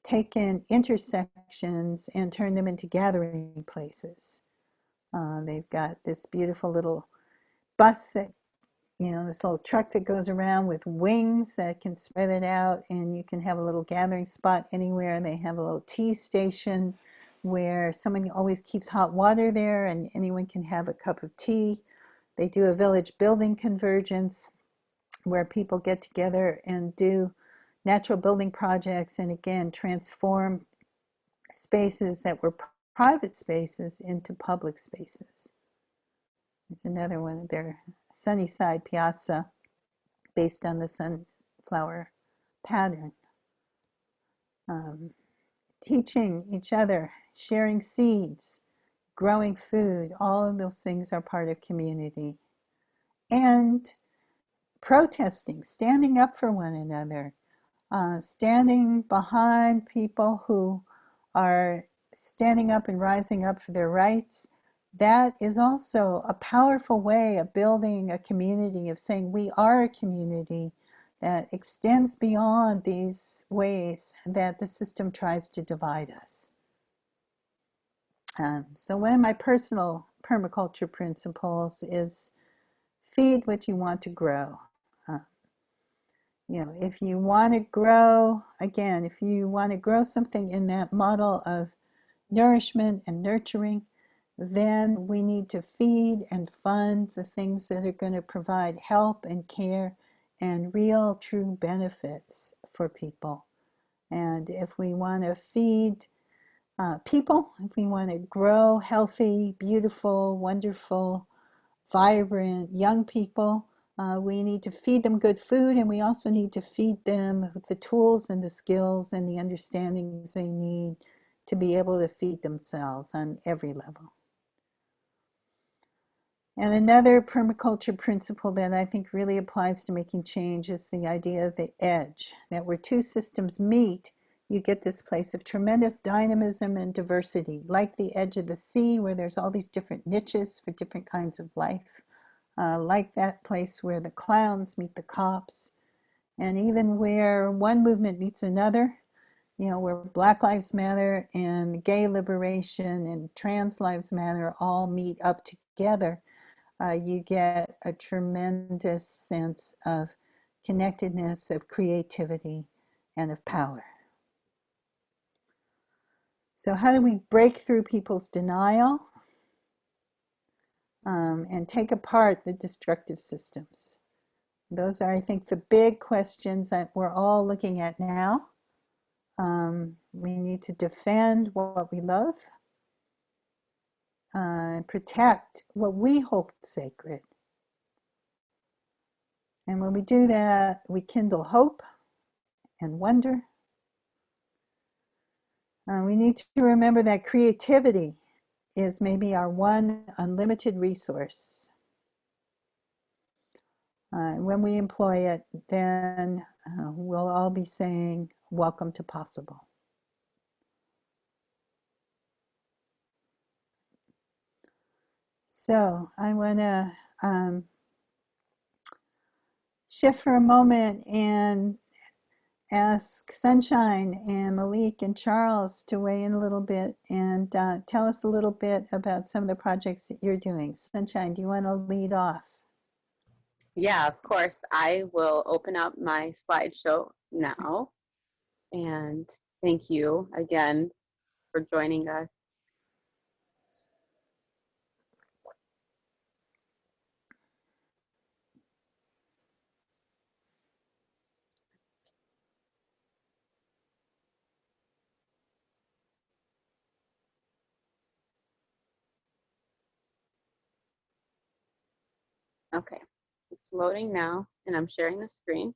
Speaker 1: taken intersections and turned them into gathering places. They've got this beautiful little bus that, this little truck that goes around with wings that can spread it out, and you can have a little gathering spot anywhere. And they have a little tea station where someone always keeps hot water there and anyone can have a cup of tea. They do a village building convergence where people get together and do natural building projects and again transform spaces that were private spaces into public spaces. There's another one of their Sunnyside Piazza based on the sunflower pattern. Teaching each other, sharing seeds, growing food, all of those things are part of community. And protesting, standing up for one another, standing behind people who are standing up and rising up for their rights. That is also a powerful way of building a community, of saying we are a community that extends beyond these ways that the system tries to divide us. So one of my personal permaculture principles is feed what you want to grow. You know, if you want to grow, again, if you want to grow something in that model of nourishment and nurturing, then we need to feed and fund the things that are going to provide help and care and real, true benefits for people. And if we want to feed people, if we want to grow healthy, beautiful, wonderful, vibrant young people, we need to feed them good food, and we also need to feed them the tools and the skills and the understandings they need to be able to feed themselves on every level. And another permaculture principle that I think really applies to making change is the idea of the edge, that where two systems meet, you get this place of tremendous dynamism and diversity, like the edge of the sea where there's all these different niches for different kinds of life, like that place where the clowns meet the cops, and even where one movement meets another, you know, where Black Lives Matter and gay liberation and trans lives matter all meet up together. You get a tremendous sense of connectedness, of creativity, and of power. So how do we break through people's denial and take apart the destructive systems? Those are, I think, the big questions that we're all looking at now. We need to defend what we love, protect what we hold sacred. And when we do that, we kindle hope and wonder. We need to remember that creativity is maybe our one unlimited resource. When we employ it, then we'll all be saying, welcome to possible. So I want to shift for a moment and ask Sunshine and Malik and Charles to weigh in a little bit and tell us a little bit about some of the projects that you're doing. Sunshine, do you want to lead off?
Speaker 4: Yeah, of course. I will open up my slideshow now. And thank you again for joining us. Okay, it's loading now, and I'm sharing the screen.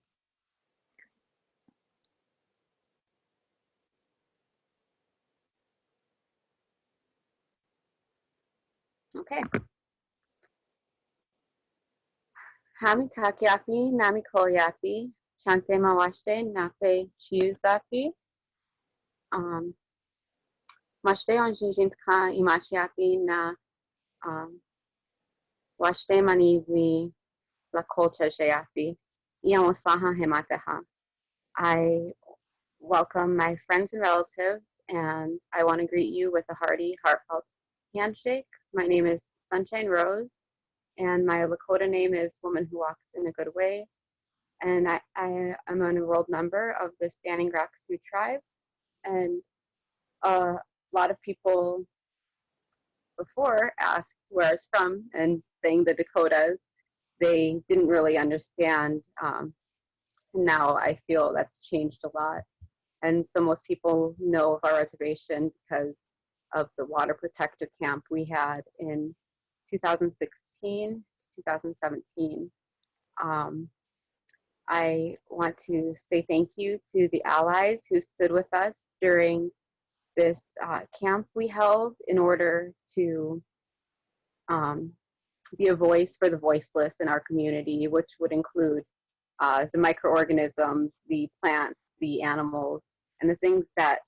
Speaker 4: Okay. Hamitakiapi, Namikoyapi, Chante Mawashte, Nape Chiuzapi, Mashte on Jijintka Imachiapi na Washte Manivi La Colcha Sheapi, Iamosaha Hemateha. I welcome my friends and relatives, and I want to greet you with a hearty, heartfelt handshake. My name is Sunshine Rose, and my Lakota name is Woman Who Walks in a Good Way. And I am an enrolled member of the Standing Rock Sioux tribe. And a lot of people before asked where I was from, and saying the Dakotas, they didn't really understand. Now I feel that's changed a lot. And so most people know of our reservation because of the water protector camp we had in 2016 to 2017. I want to say thank you to the allies who stood with us during this camp we held in order to be a voice for the voiceless in our community, which would include the microorganisms, the plants, the animals, and the things that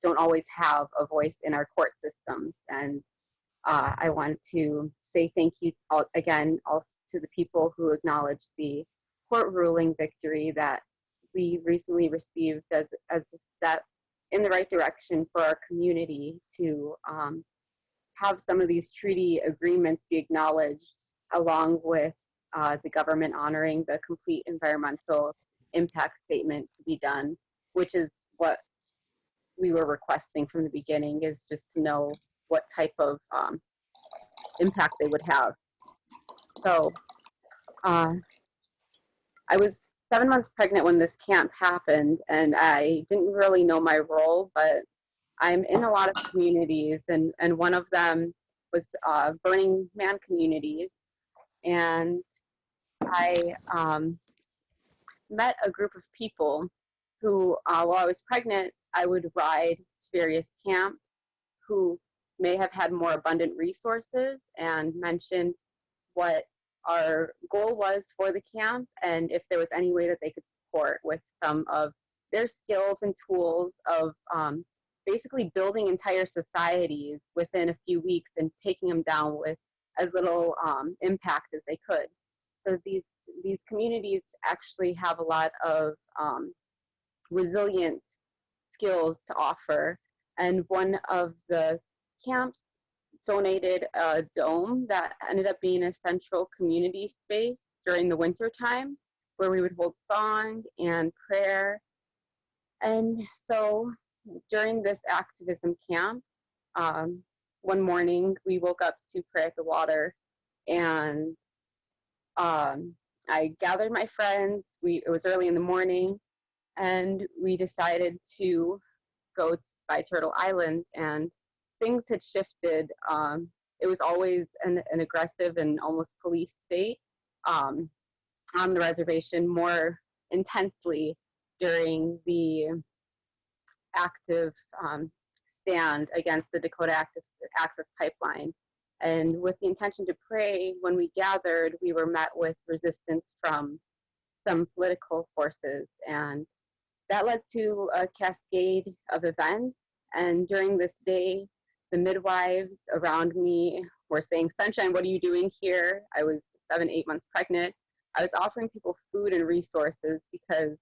Speaker 4: don't always have a voice in our court systems. And I want to say thank you again also to the people who acknowledged the court ruling victory that we recently received as a step in the right direction for our community to have some of these treaty agreements be acknowledged, along with the government honoring the complete environmental impact statement to be done, which is what we were requesting from the beginning, is just to know what type of impact they would have. So I was 7 months pregnant when this camp happened, and I didn't really know my role, but I'm in a lot of communities, and one of them was Burning Man communities. And I met a group of people who, while I was pregnant, I would ride to various camps who may have had more abundant resources, and mentioned what our goal was for the camp and if there was any way that they could support with some of their skills and tools of basically building entire societies within a few weeks and taking them down with as little impact as they could. So these communities actually have a lot of resilient skills to offer. And one of the camps donated a dome that ended up being a central community space during the winter time, where we would hold song and prayer. And so during this activism camp, one morning we woke up to pray at the water, and I gathered my friends. It was early in the morning, and we decided to go by Turtle Island, and things had shifted. It was always an aggressive and almost police state on the reservation, more intensely during the active stand against the Dakota Access Pipeline. And with the intention to pray, when we gathered, we were met with resistance from some political forces, and that led to a cascade of events. And during this day, the midwives around me were saying, "Sunshine, what are you doing here?" I was 7, 8 months pregnant. I was offering people food and resources because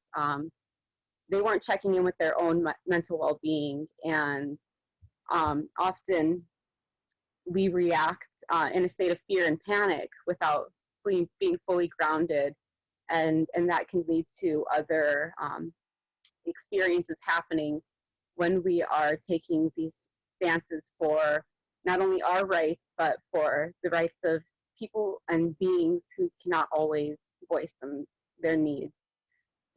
Speaker 4: they weren't checking in with their own mental well-being. And often we react in a state of fear and panic without being fully grounded. And that can lead to other experiences happening when we are taking these stances for not only our rights, but for the rights of people and beings who cannot always voice their needs.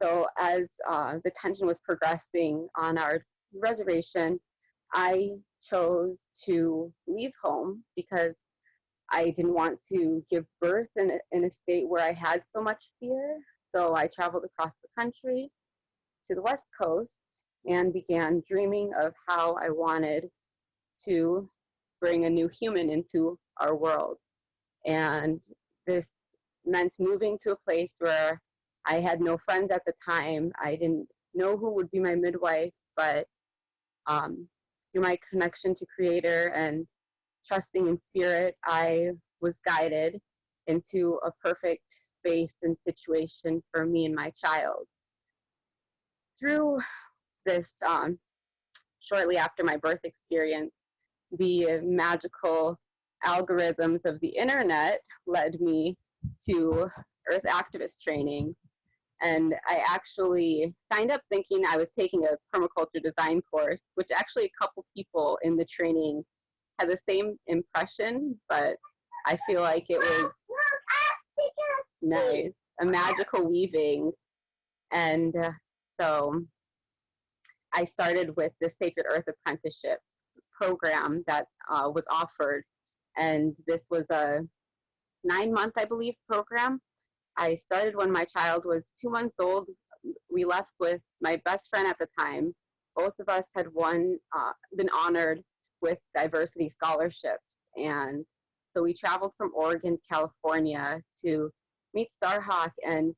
Speaker 4: So as the tension was progressing on our reservation, I chose to leave home because I didn't want to give birth in a state where I had so much fear. So I traveled across the country to the West Coast and began dreaming of how I wanted to bring a new human into our world. And this meant moving to a place where I had no friends at the time. I didn't know who would be my midwife, but through my connection to Creator and trusting in Spirit, I was guided into a perfect space and situation for me and my child. Through this, shortly after my birth experience, the magical algorithms of the internet led me to Earth activist training. And I actually signed up thinking I was taking a permaculture design course, which actually a couple people in the training had the same impression, but I feel like it was nice, a magical weaving. And so I started with the Sacred Earth Apprenticeship program that was offered. And this was a 9-month, I believe, program. I started when my child was 2 months old. We left with my best friend at the time. Both of us had been honored with diversity scholarships. And so we traveled from Oregon to California to meet Starhawk and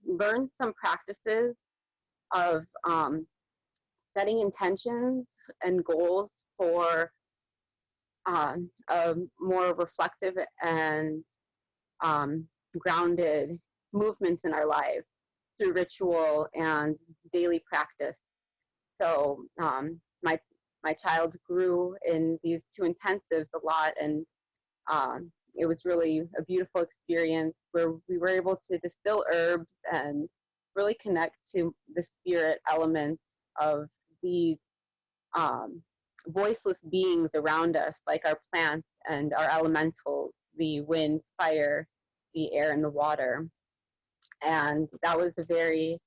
Speaker 4: learn some practices of setting intentions and goals for a more reflective and grounded movements in our lives through ritual and daily practice. So my child grew in these 2 intensives a lot, and it was really a beautiful experience where we were able to distill herbs and really connect to the spirit elements of these voiceless beings around us, like our plants and our elementals, the wind, fire, the air, and the water. And that was a very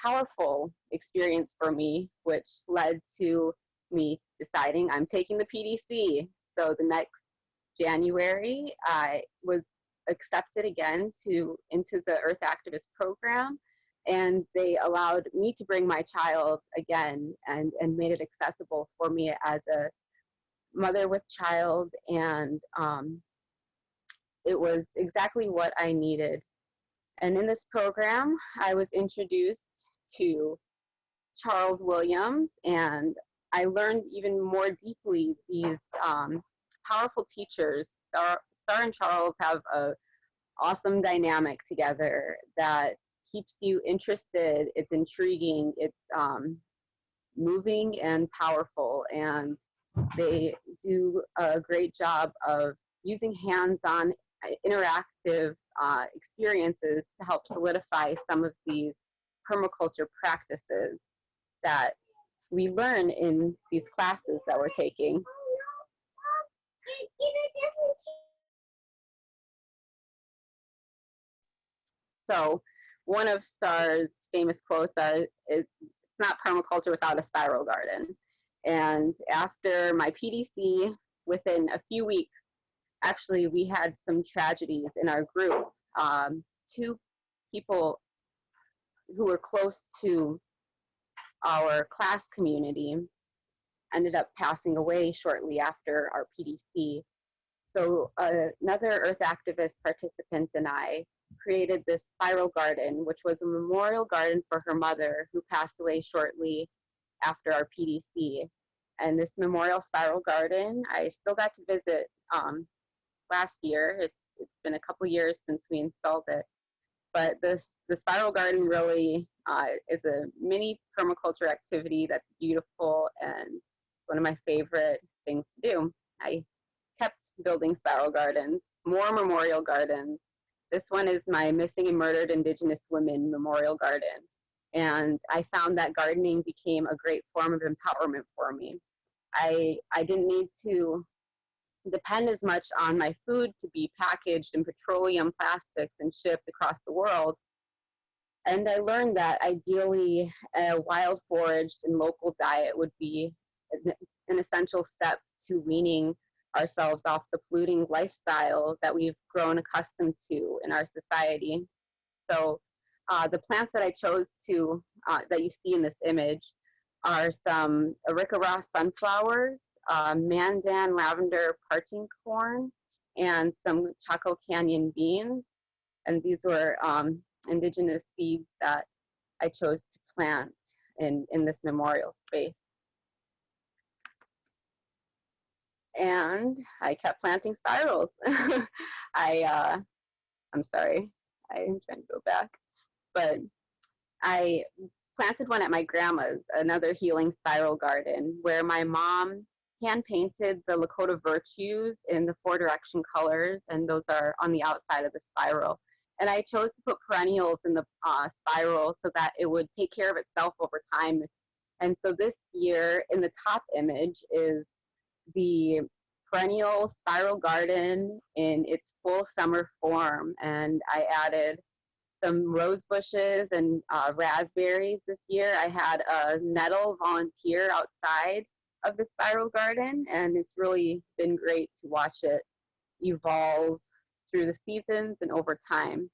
Speaker 4: powerful experience for me, which led to me deciding I'm taking the PDC. So the next January, I was accepted again into the Earth Activist program, and they allowed me to bring my child again and made it accessible for me as a mother with child, and it was exactly what I needed. And in this program, I was introduced to Charles Williams, and I learned even more deeply these powerful teachers. Star and Charles have an awesome dynamic together that keeps you interested. It's intriguing. It's moving and powerful, and they do a great job of using hands-on interactive experiences to help solidify some of these permaculture practices that we learn in these classes that we're taking. So one of Star's famous quotes is, "It's not permaculture without a spiral garden." And after my PDC, within a few weeks, actually, we had some tragedies in our group. 2 people who were close to our class community ended up passing away shortly after our PDC. So another Earth Activist participant and I created this spiral garden, which was a memorial garden for her mother, who passed away shortly after our PDC. And this memorial spiral garden, I still got to visit last year. It's been a couple years since we installed it. But the spiral garden really is a mini permaculture activity that's beautiful and one of my favorite things to do. I kept building spiral gardens, more memorial gardens. This one is my Missing and Murdered Indigenous Women Memorial Garden. And I found that gardening became a great form of empowerment for me. I didn't need to depend as much on my food to be packaged in petroleum plastics and shipped across the world. And I learned that ideally a wild foraged and local diet would be an essential step to weaning ourselves off the polluting lifestyle that we've grown accustomed to in our society. So the plants that I chose to, that you see in this image, are some Areca raw sunflowers, Mandan lavender parching corn, and some Chaco Canyon beans. And these were indigenous seeds that I chose to plant in this memorial space. And I kept planting spirals. I'm sorry, I'm trying to go back. But I planted one at my grandma's, another healing spiral garden, where my mom hand painted the Lakota virtues in the 4 direction colors, and those are on the outside of the spiral. And I chose to put perennials in the spiral so that it would take care of itself over time. And so this year, in the top image, is the perennial spiral garden in its full summer form. And I added some rose bushes and raspberries this year. I had a nettle volunteer outside of the spiral garden, and it's really been great to watch it evolve through the seasons and over time.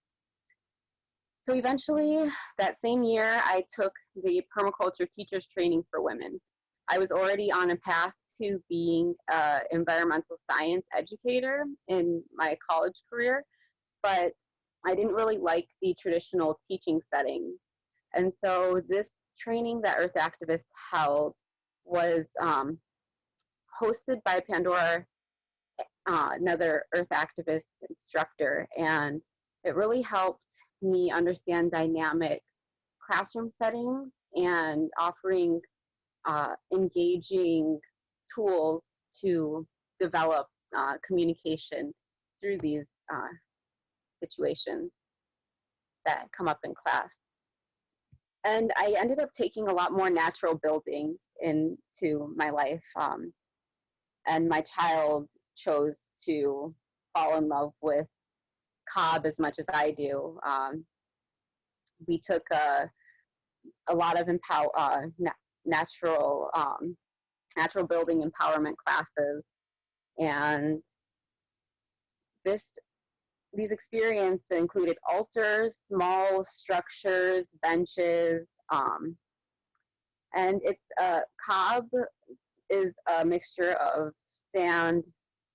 Speaker 4: So eventually, that same year, I took the permaculture teachers training for women. I was already on a path to being an environmental science educator in my college career, but I didn't really like the traditional teaching setting. And so this training that Earth Activists held was hosted by Pandora, another Earth Activist instructor, and it really helped me understand dynamic classroom settings and offering engaging tools to develop communication through these situations that come up in class. And I ended up taking a lot more natural building into my life. And my child chose to fall in love with cob as much as I do. We took a lot of natural building empowerment classes, and these experiences included altars, small structures, benches, and it's cob is a mixture of sand,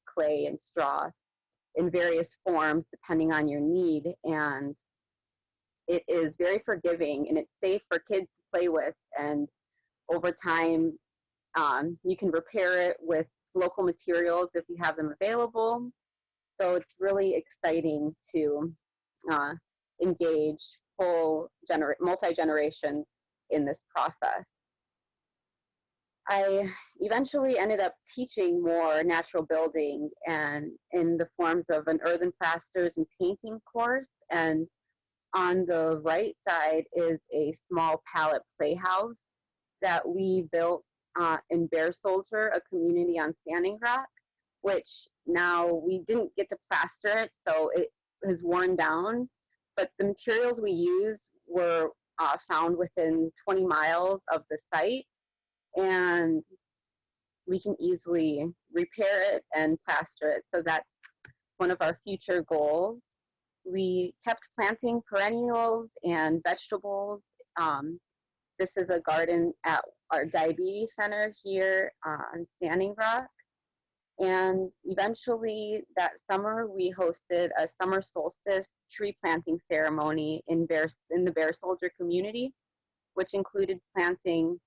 Speaker 4: clay, and straw in various forms depending on your need, and it is very forgiving and it's safe for kids to play with, and over time you can repair it with local materials if you have them available. So it's really exciting to engage multi-generations in this process. I eventually ended up teaching more natural building and in the forms of an earthen plasters and painting course. And on the right side is a small pallet playhouse that we built in Bear Soldier, a community on Standing Rock, which now we didn't get to plaster it, so it has worn down. But the materials we used were found within 20 miles of the site, and we can easily repair it and plaster it. So that's one of our future goals. We kept planting perennials and vegetables. This is a garden at our diabetes center here on Standing Rock. And eventually that summer, we hosted a summer solstice tree planting ceremony in the Bear Soldier community, which included planting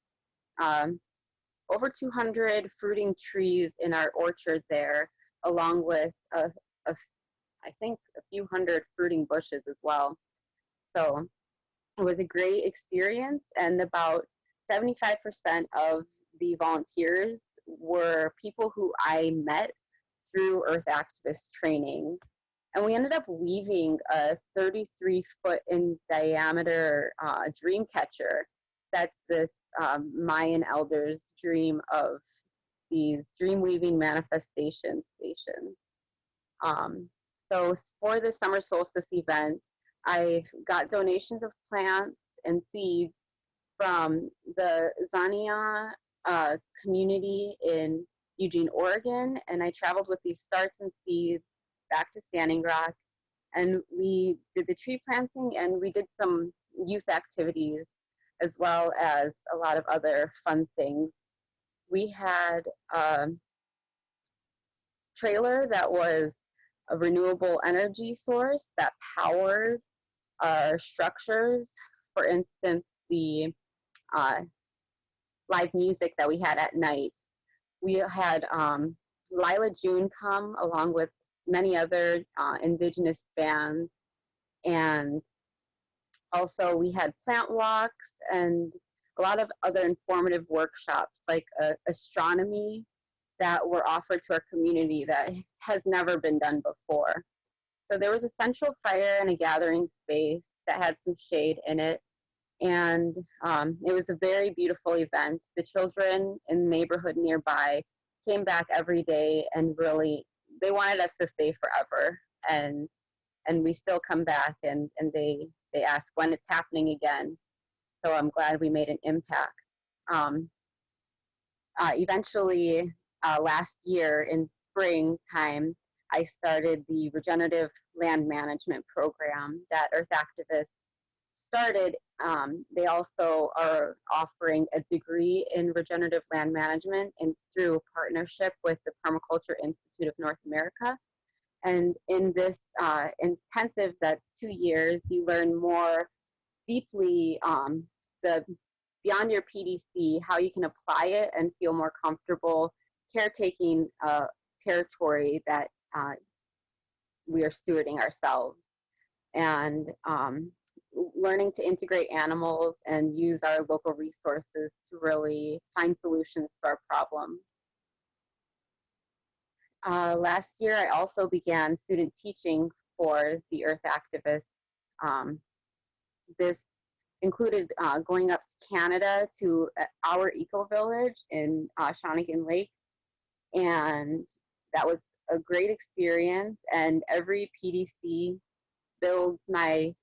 Speaker 4: over 200 fruiting trees in our orchard there, along with I think a few hundred fruiting bushes as well. So it was a great experience, and about 75% of the volunteers were people who I met through Earth Activist training. And we ended up weaving a 33-foot in diameter dream catcher. That's this Mayan elders' dream of these dream weaving manifestation stations. So for the summer solstice event, I got donations of plants and seeds from the Zania community in Eugene, Oregon, and I traveled with these starts and seeds back to Standing Rock, and we did the tree planting, and we did some youth activities as well as a lot of other fun things. We had a trailer that was a renewable energy source that powers our structures. For instance, the live music that we had at night. We had Lila June come along with many other Indigenous bands, and also we had plant walks and a lot of other informative workshops like astronomy that were offered to our community that has never been done before. So there was a central fire and a gathering space that had some shade in it, and it was a very beautiful event. The children in the neighborhood nearby came back every day, and really they wanted us to stay forever, and we still come back, and they ask when it's happening again. So I'm glad we made an impact. eventually, last year in springtime, I started the Regenerative Land Management Program that Earth Activists started. They also are offering a degree in regenerative land management and through a partnership with the Permaculture Institute of North America. And in this intensive that's 2 years, you learn more deeply the beyond your PDC, how you can apply it and feel more comfortable caretaking territory that we are stewarding ourselves. And learning to integrate animals and use our local resources to really find solutions to our problems. Last year, I also began student teaching for the Earth Activists. This included going up to Canada to our eco-village in Shawnigan Lake, and that was a great experience, and every PDC builds my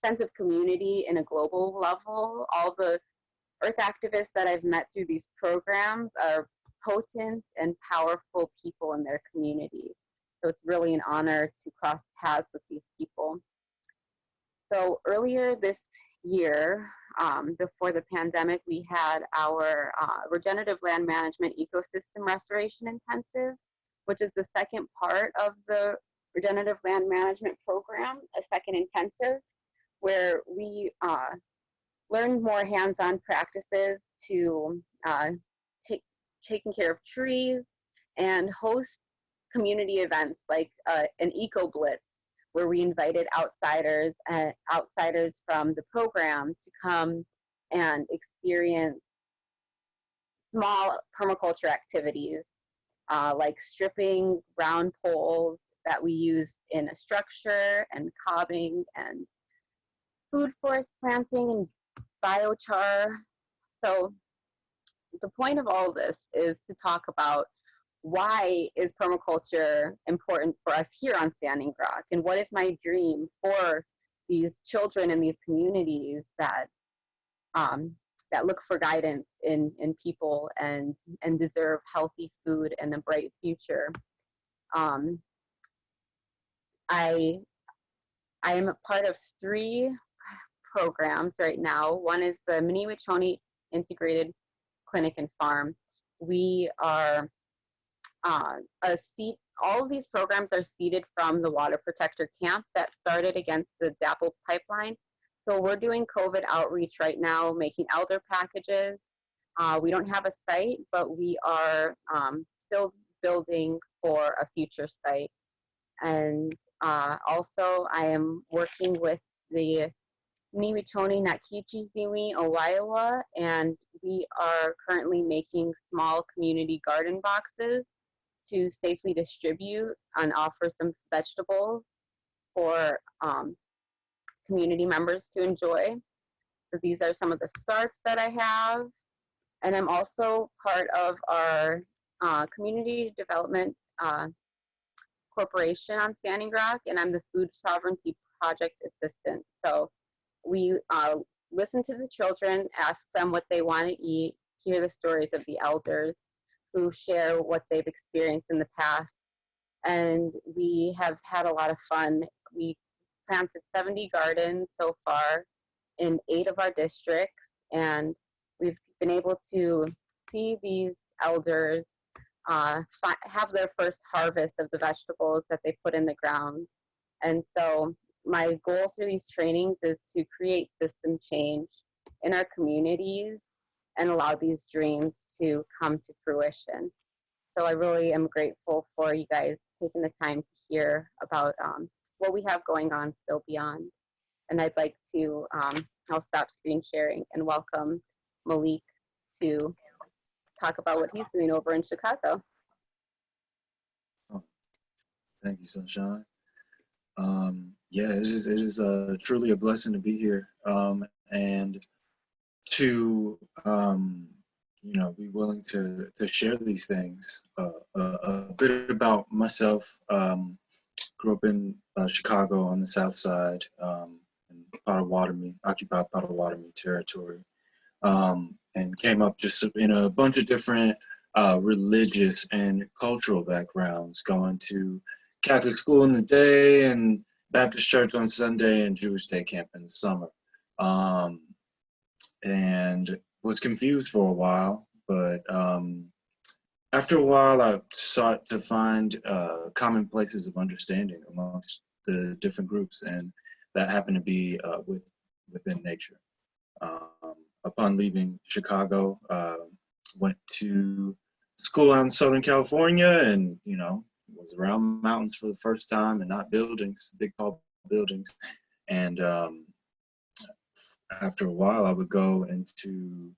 Speaker 4: sense of community in a global level. All the Earth activists that I've met through these programs are potent and powerful people in their community. So it's really an honor to cross paths with these people. So earlier this year, before the pandemic, we had our Regenerative Land Management Ecosystem Restoration Intensive, which is the second part of the Regenerative Land Management Program, a second intensive, where we learned more hands-on practices to taking care of trees and host community events like an eco blitz, where we invited outsiders from the program to come and experience small permaculture activities like stripping round poles that we used in a structure, and cobbing, and food forest planting, and biochar. So the point of all this is to talk about why is permaculture important for us here on Standing Rock, and what is my dream for these children in these communities that that look for guidance in people and deserve healthy food and a bright future. I am a part of 3 programs right now. One is the Mini-Wachoni Integrated Clinic and Farm. We are all of these programs are seeded from the Water Protector Camp that started against the DAPL pipeline. So we're doing COVID outreach right now, making elder packages. We don't have a site, but we are still building for a future site. And also I am working with the Niwichoni Nakichi Ziwi Owaiwa, and we are currently making small community garden boxes to safely distribute and offer some vegetables for community members to enjoy. So these are some of the starts that I have. And I'm also part of our community development corporation on Standing Rock, and I'm the Food Sovereignty Project Assistant. So we listen to the children, ask them what they want to eat, hear the stories of the elders who share what they've experienced in the past. And we have had a lot of fun. We planted 70 gardens so far in 8 of our districts, and we've been able to see these elders have their first harvest of the vegetables that they put in the ground. And so my goal through these trainings is to create system change in our communities and allow these dreams to come to fruition. So I really am grateful for you guys taking the time to hear about what we have going on still beyond. And I'd like to, I'll stop screen sharing and welcome Malik to talk about what he's doing over in Chicago.
Speaker 5: Oh, thank you, Sunshine. Yeah, it is truly a blessing to be here, and to you know, be willing to share these things. A bit about myself. Grew up in Chicago on the south side, in Potawatomi, occupied Potawatomi territory. and came up just in a bunch of different religious and cultural backgrounds, going to Catholic school in the day and Baptist church on Sunday and Jewish day camp in the summer. And was confused for a while, but after a while I sought to find common places of understanding amongst the different groups, and that happened to be within nature. Upon leaving Chicago, went to school out in Southern California, and was around mountains for the first time and not buildings, big tall buildings. And after a while, I would go into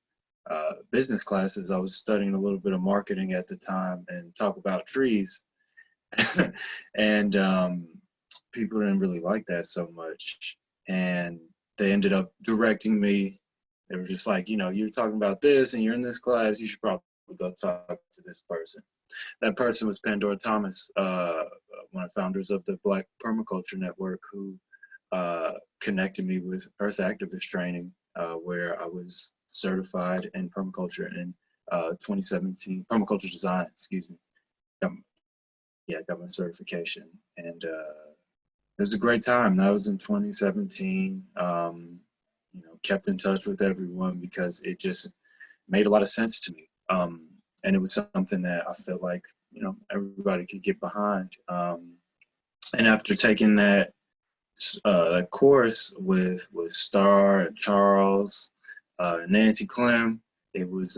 Speaker 5: business classes. I was studying a little bit of marketing at the time and talk about trees. And people didn't really like that so much. And they ended up directing me. They were just like, you're talking about this and you're in this class, you should probably go talk to this person. That person was Pandora Thomas, one of the founders of the Black Permaculture Network, who connected me with Earth Activist training, where I was certified in permaculture in 2017, permaculture design, excuse me. Got my certification, and it was a great time. That was in 2017. Kept in touch with everyone because it just made a lot of sense to me. And it was something that I felt like, everybody could get behind. And after taking that course with Star and Charles, Nancy Clem, it was,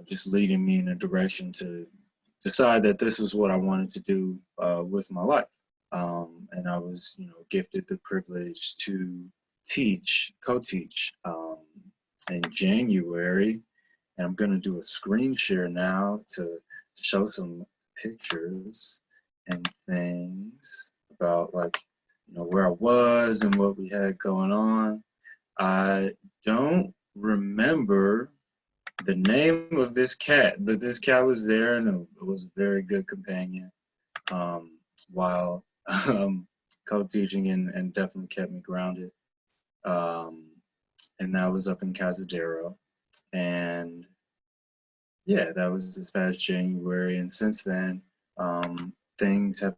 Speaker 5: just leading me in a direction to decide that this was what I wanted to do with my life. And I was, gifted the privilege to co-teach in January. And I'm going to do a screen share now to show some pictures and things about where I was and what we had going on. I don't remember the name of this cat, but this cat was there, and it was a very good companion while co-teaching, and definitely kept me grounded. And that was up in Cazadero. And yeah, that was this past January. And since then, things have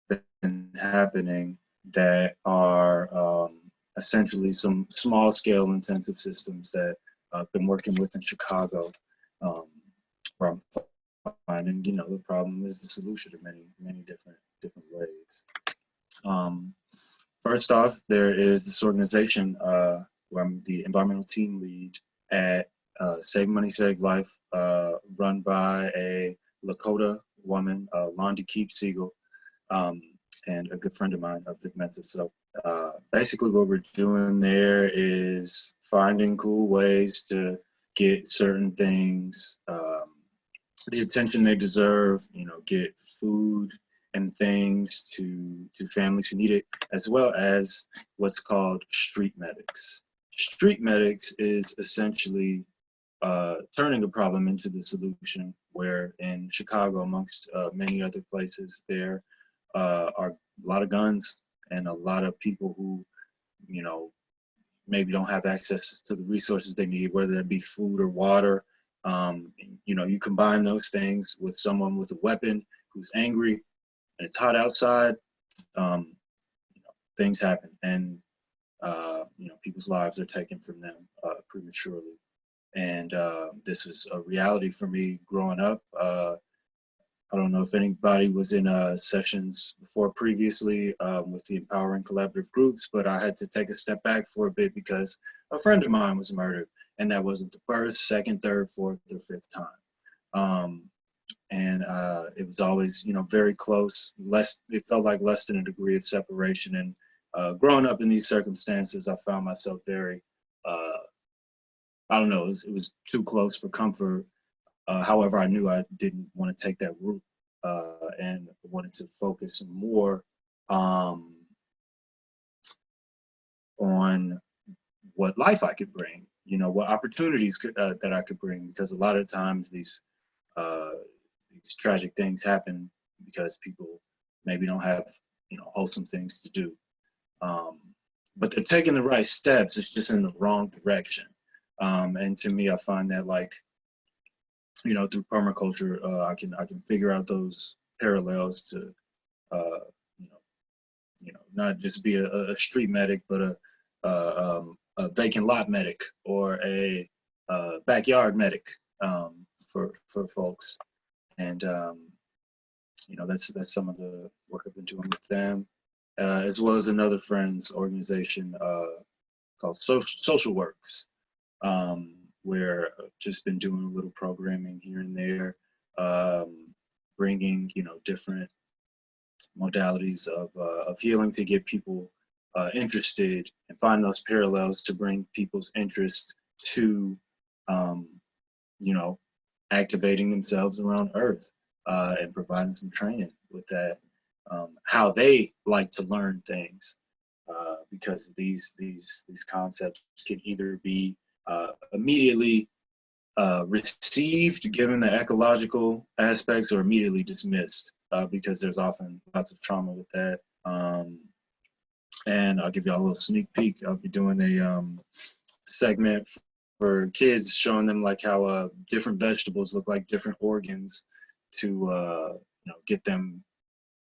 Speaker 5: been happening that are essentially some small scale intensive systems that I've been working with in Chicago, where I'm finding, the problem is the solution in many different ways. First off, there is this organization where I'm the environmental team lead at Save Money, Save Life, run by a Lakota woman, Londi Keep-Siegel, and a good friend of mine, Vic Mesa. So basically what we're doing there is finding cool ways to get certain things the attention they deserve, get food and things to families who need it, as well as what's called street medics. Street medics is essentially turning a problem into the solution, where in Chicago, amongst many other places, there are a lot of guns and a lot of people who, maybe don't have access to the resources they need, whether it be food or water. You combine those things with someone with a weapon who's angry and it's hot outside, things happen, and people's lives are taken from them prematurely. And this was a reality for me growing up. I don't know if anybody was in sessions before previously with the Empowering Collaborative Groups, but I had to take a step back for a bit because a friend of mine was murdered, and that wasn't the first, second, third, fourth, or fifth time. And it was always, very close. It felt like less than a degree of separation. And growing up in these circumstances, I found myself very, I don't know, it was too close for comfort. However, I knew I didn't want to take that route and wanted to focus more on what life I could bring, what opportunities that I could bring, because a lot of times these tragic things happen because people maybe don't have, wholesome things to do. But they're taking the right steps, it's just in the wrong direction. And to me, I find that, like, you know, through permaculture, I can figure out those parallels to, you know, not just be a street medic, but a vacant lot medic, or a backyard medic, for folks. And you know, that's some of the work I've been doing with them, as well as another friend's organization called Social Works, where I've just been doing a little programming here and there, bringing, you know, different modalities of healing to get people interested, and find those parallels to bring people's interest to, you know, activating themselves around Earth, and providing some training with that, how they like to learn things, because these concepts can either be immediately received, given the ecological aspects, or immediately dismissed, because there's often lots of trauma with that. And I'll give y'all a little sneak peek. I'll be doing a segment for kids, showing them like how different vegetables look like different organs, to you know, get them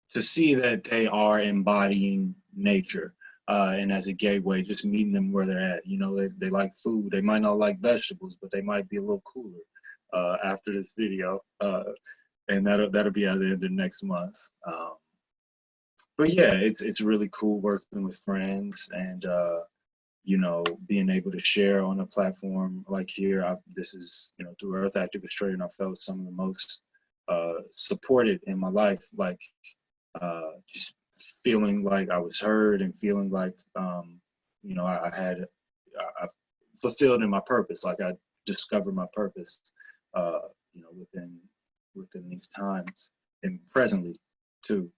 Speaker 5: to see that they are embodying nature. And as a gateway, just meeting them where they're at. You know, they like food. They might not like vegetables, but they might be a little cooler after this video. And that'll be at the end of next month. But yeah, it's really cool working with friends, and you know, being able to share on a platform like here. This is, you know, through Earth Activist Training, I felt some of the most supported in my life. Like, just feeling like I was heard, and feeling like, you know, I fulfilled in my purpose. Like, I discovered my purpose, you know, within these times, and presently too.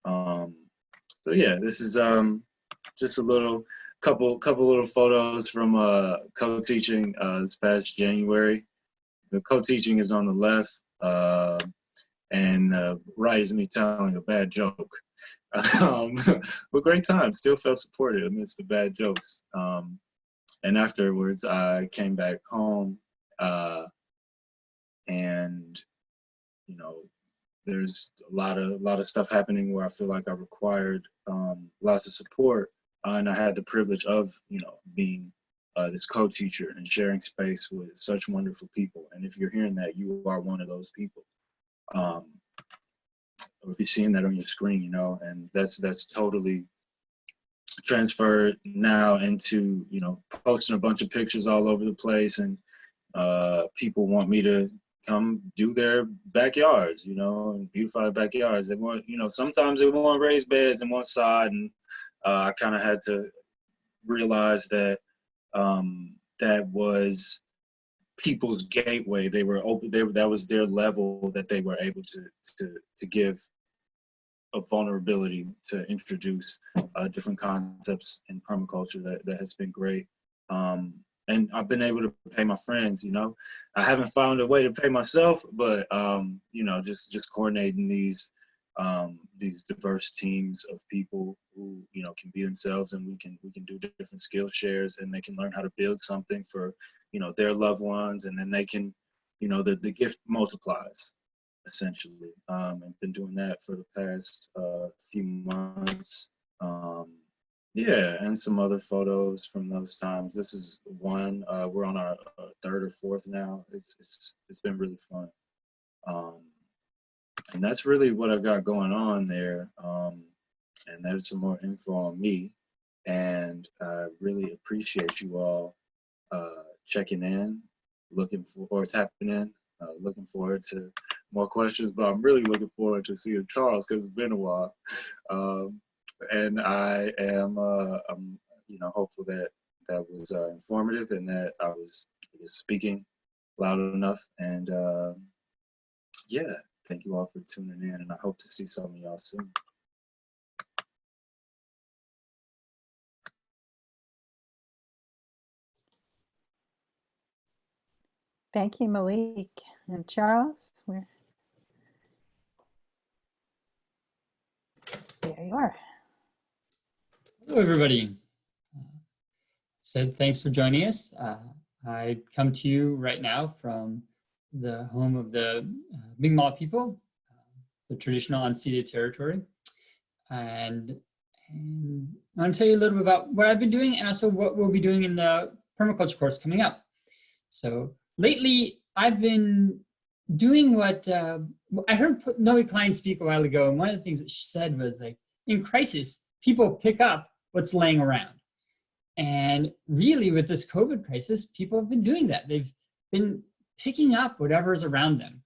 Speaker 5: So yeah, this is just a little couple little photos from co-teaching this past January. The co-teaching is on the left, and right is me telling a bad joke. But great time, still felt supported amidst the bad jokes. And afterwards, I came back home, and you know, there's a lot of stuff happening where I feel like I required lots of support, and I had the privilege of, you know, being this co-teacher and sharing space with such wonderful people. And if you're hearing that, you are one of those people. Or if you're seeing that on your screen, you know, and that's totally transferred now into, you know, posting a bunch of pictures all over the place, and people want me to come do their backyards, you know, and beautify backyards. They want, you know, sometimes they want raised beds in one side, and I kind of had to realize that that was people's gateway. They were open. That was their level that they were able to give a vulnerability to introduce different concepts in permaculture. That has been great. And I've been able to pay my friends, you know. I haven't found a way to pay myself, but you know, just coordinating these diverse teams of people who, you know, can be themselves, and we can do different skill shares, and they can learn how to build something for, you know, their loved ones, and then they can, you know, the gift multiplies, essentially. I've been doing that for the past few months. Yeah, and some other photos from those times. This is one. We're on our third or fourth now. It's been really fun, and that's really what I got going on there. And there's some more info on me, and I really appreciate you all checking in, tapping in. Looking forward to more questions, but I'm really looking forward to seeing Charles, because it's been a while. And I am, I'm, you know, hopeful that was informative, and that I was speaking loud enough. And yeah, thank you all for tuning in, and I hope to see some of y'all soon.
Speaker 1: Thank you, Malik. And Charles, there you are.
Speaker 3: Hello, everybody. Thanks for joining us. I come to you right now from the home of the Mi'kmaq people, the traditional unceded territory. And I want to tell you a little bit about what I've been doing and also what we'll be doing in the permaculture course coming up. So lately, I've been doing what I heard Noe Klein speak a while ago, and one of the things that she said was like, in crisis, people pick up what's laying around. And really with this COVID crisis, people have been doing that. They've been picking up whatever is around them,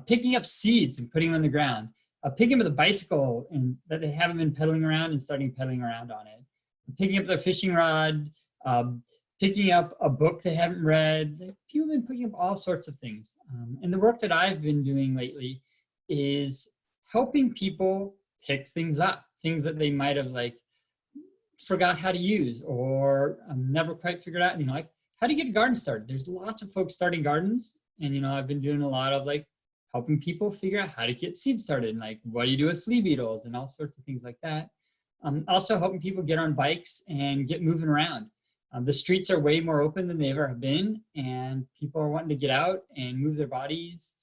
Speaker 3: picking up seeds and putting them on the ground, picking up the bicycle and that they haven't been pedaling around and starting pedaling around on it, picking up their fishing rod, picking up a book they haven't read. People have been picking up all sorts of things. And the work that I've been doing lately is helping people pick things up, things that they might have like forgot how to use or never quite figured out, you know, like how do you get a garden started? There's lots of folks starting gardens, and, you know, I've been doing a lot of like helping people figure out how to get seeds started, and like what do you do with flea beetles and all sorts of things like that. Also helping people get on bikes and get moving around. The streets are way more open than they ever have been, and people are wanting to get out and move their bodies.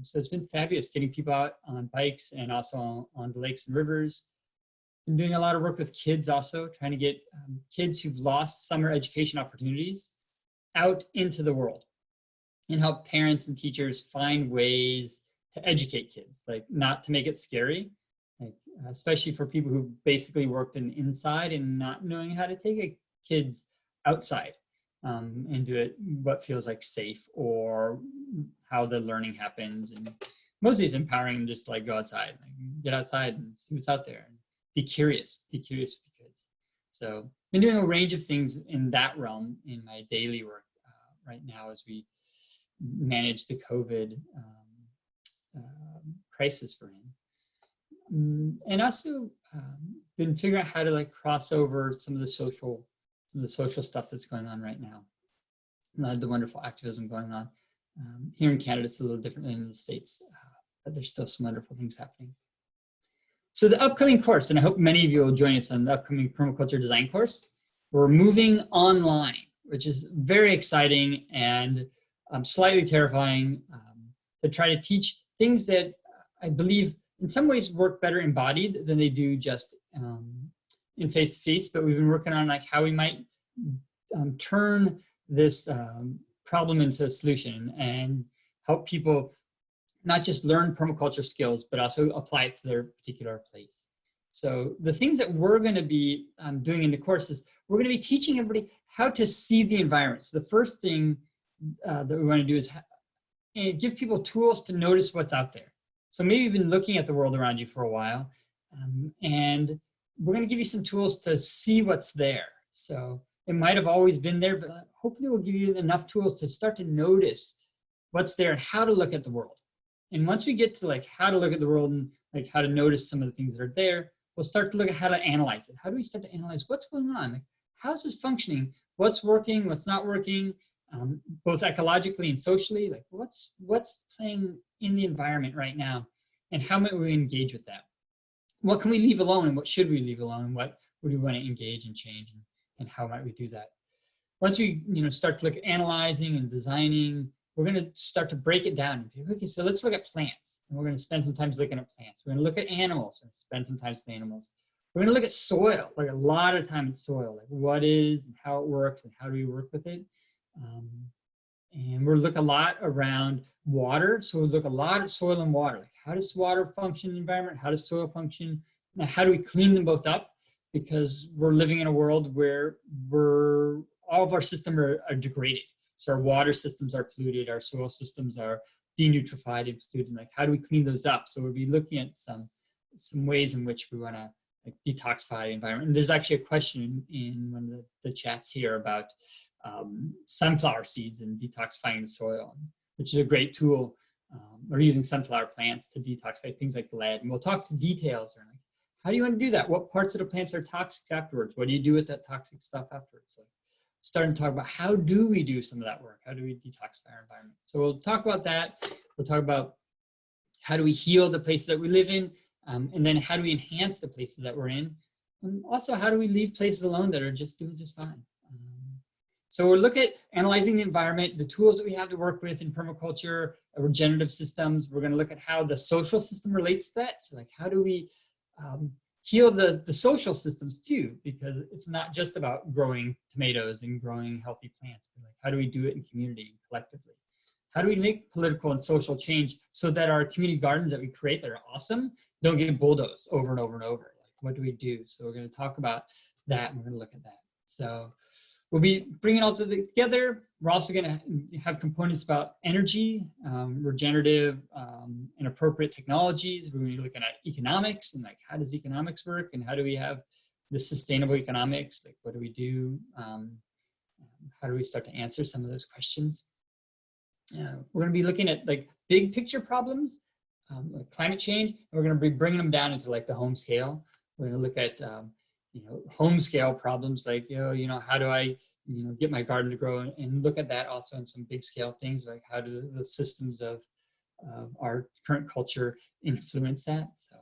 Speaker 3: So it's been fabulous getting people out on bikes and also on the lakes and rivers. Been doing a lot of work with kids also, trying to get kids who've lost summer education opportunities out into the world and help parents and teachers find ways to educate kids, like not to make it scary, like especially for people who basically worked inside and not knowing how to take a kids outside and do it what feels like safe or how the learning happens. And mostly it's empowering them just to like go outside, like get outside and see what's out there. Be curious with the kids. So been doing a range of things in that realm in my daily work right now as we manage the COVID crisis we're in. And also been figuring out how to like cross over some of the social stuff that's going on right now. A lot of the wonderful activism going on. Here in Canada, it's a little different than in the States, but there's still some wonderful things happening. So the upcoming course, and I hope many of you will join us on the upcoming Permaculture Design course, we're moving online, which is very exciting and slightly terrifying to try to teach things that I believe in some ways work better embodied than they do just in face-to-face, but we've been working on like how we might turn this problem into a solution and help people not just learn permaculture skills, but also apply it to their particular place. So the things that we're gonna be doing in the course is we're gonna be teaching everybody how to see the environment. So the first thing that we wanna do is give people tools to notice what's out there. So maybe you've been looking at the world around you for a while, and we're gonna give you some tools to see what's there. So it might have always been there, but hopefully we'll give you enough tools to start to notice what's there and how to look at the world. And once we get to like how to look at the world and like how to notice some of the things that are there, we'll start to look at how to analyze it. How do we start to analyze what's going on? Like, how's this functioning? What's working? What's not working? Both ecologically and socially. Like, what's playing in the environment right now? And how might we engage with that? What can we leave alone, and what should we leave alone? And what would we want to engage and change, and how might we do that? Once we start to look at analyzing and designing, we're going to start to break it down. Okay, so let's look at plants. And we're going to spend some time looking at plants. We're going to look at animals and spend some time with animals. We're going to look at soil, like a lot of time at soil, like what is and how it works and how do we work with it. And we'll look a lot around water. So we'll look a lot at soil and water. Like how does water function in the environment? How does soil function? Now, how do we clean them both up? Because we're living in a world where all of our systems are degraded. So our water systems are polluted, our soil systems are denutrified and polluted. Like, how do we clean those up? So we'll be looking at some ways in which we want to like detoxify the environment. And there's actually a question in one of the chats here about sunflower seeds and detoxifying the soil, which is a great tool. We're using sunflower plants to detoxify things like lead. And we'll talk to details around like, how do you want to do that? What parts of the plants are toxic afterwards? What do you do with that toxic stuff afterwards? So starting to talk about how do we do some of that work? How do we detoxify our environment? So we'll talk about that. We'll talk about how do we heal the places that we live in, and then how do we enhance the places that we're in? And also, how do we leave places alone that are just doing just fine? So we'll look at analyzing the environment, the tools that we have to work with in permaculture, regenerative systems. We're going to look at how the social system relates to that. So like, how do we heal the social systems too? Because it's not just about growing tomatoes and growing healthy plants, but like, how do we do it in community and collectively? How do we make political and social change so that our community gardens that we create that are awesome don't get bulldozed over and over and over? Like, what do we do? So we're going to talk about that, and we're going to look at that. So we'll be bringing it all together. We're also going to have components about energy, regenerative, and appropriate technologies. We're going to be looking at economics and like, how does economics work, and how do we have the sustainable economics? Like, what do we do? How do we start to answer some of those questions? We're going to be looking at like big picture problems, like climate change, and we're going to be bringing them down into like the home scale. We're going to look at home scale problems like how do I get my garden to grow, and look at that also in some big scale things like how do the systems of our current culture influence that. So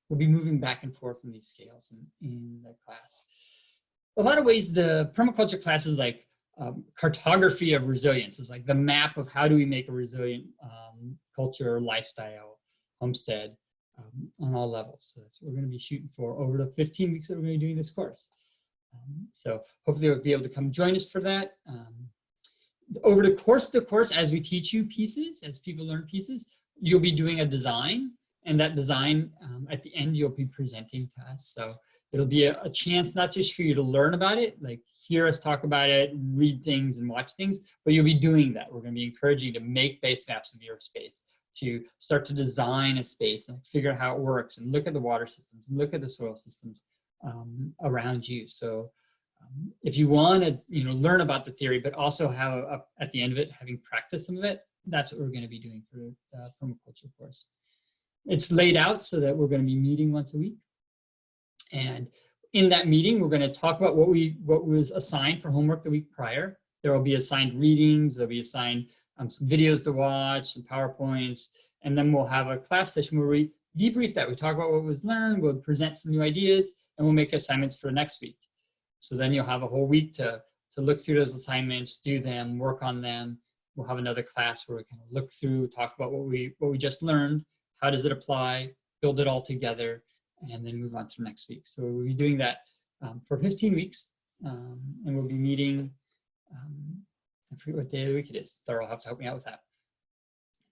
Speaker 3: we'll be moving back and forth in these scales in the class. A lot of ways the permaculture class is like cartography of resilience. Is like the map of how do we make a resilient culture, lifestyle, homestead on all levels. So that's what we're going to be shooting for over the 15 weeks that we're going to be doing this course. So hopefully you'll be able to come join us for that. Over the course of the course, as we teach you pieces, as people learn pieces, you'll be doing a design, and that design at the end you'll be presenting to us. So it'll be a chance not just for you to learn about it, like hear us talk about it, read things and watch things, but you'll be doing that. We're going to be encouraging you to make base maps of your space, to start to design a space and figure out how it works, and look at the water systems and look at the soil systems around you. So if you want to learn about the theory, but also have at the end of it having practiced some of it, that's what we're going to be doing for the permaculture course. It's laid out so that we're going to be meeting once a week, and in that meeting we're going to talk about what was assigned for homework the week prior. There will be assigned readings, there'll be assigned some videos to watch, some PowerPoints, and then we'll have a class session where we debrief that. We talk about what was learned, we'll present some new ideas, and we'll make assignments for next week. So then you'll have a whole week to look through those assignments, do them, work on them. We'll have another class where we kind of look through, talk about what we just learned, how does it apply, build it all together, and then move on to next week. So we'll be doing that for 15 weeks, and we'll be meeting, I forget what day of the week it is. Thor will have to help me out with that.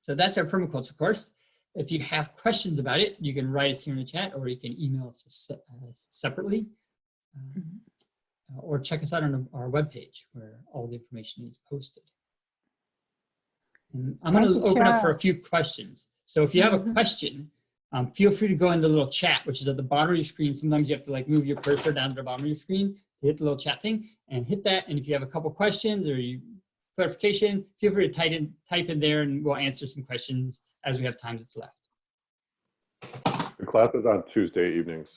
Speaker 3: So that's our permaculture course. If you have questions about it, you can write us here in the chat, or you can email us separately, or check us out on our webpage where all the information is posted. And I'm going to open up for a few questions. So if you have a question, feel free to go in the little chat, which is at the bottom of your screen. Sometimes you have to like move your cursor down to the bottom of your screen to hit the little chat thing, and hit that. And if you have a couple questions or clarification, feel free to type in there, and we'll answer some questions as we have time that's left.
Speaker 2: The class is on Tuesday evenings.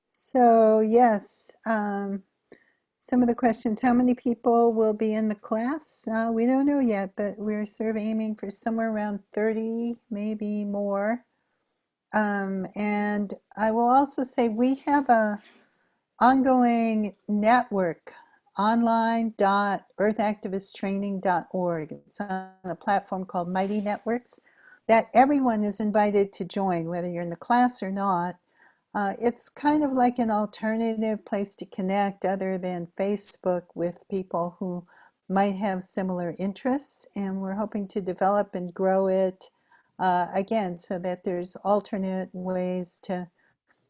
Speaker 1: So yes, some of the questions, how many people will be in the class? We don't know yet, but we're sort of aiming for somewhere around 30, maybe more. And I will also say we have a ongoing network, online.earthactivisttraining.org. It's on a platform called Mighty Networks that everyone is invited to join, whether you're in the class or not. It's kind of like an alternative place to connect other than Facebook with people who might have similar interests, and we're hoping to develop and grow it again so that there's alternate ways to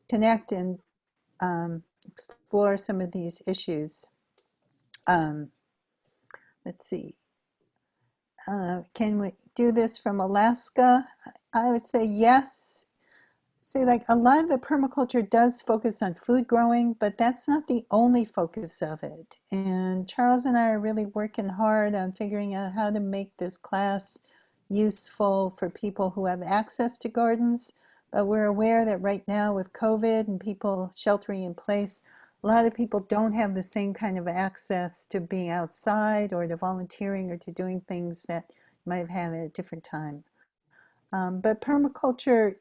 Speaker 1: connect and explore some of these issues. Let's see. Can we do this from Alaska? I would say yes. Say like a lot of the permaculture does focus on food growing, but that's not the only focus of it. And Charles and I are really working hard on figuring out how to make this class useful for people who have access to gardens. But we're aware that right now with COVID and people sheltering in place, a lot of people don't have the same kind of access to being outside or to volunteering or to doing things that you might have had at a different time. But permaculture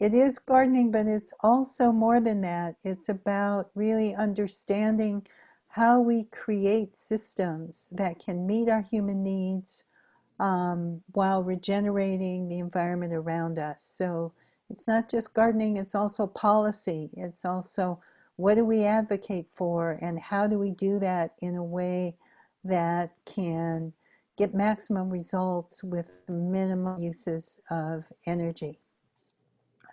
Speaker 1: it is gardening, but it's also more than that. It's about really understanding how we create systems that can meet our human needs while regenerating the environment around us. So it's not just gardening, it's also policy. It's also what do we advocate for and how do we do that in a way that can get maximum results with minimal uses of energy.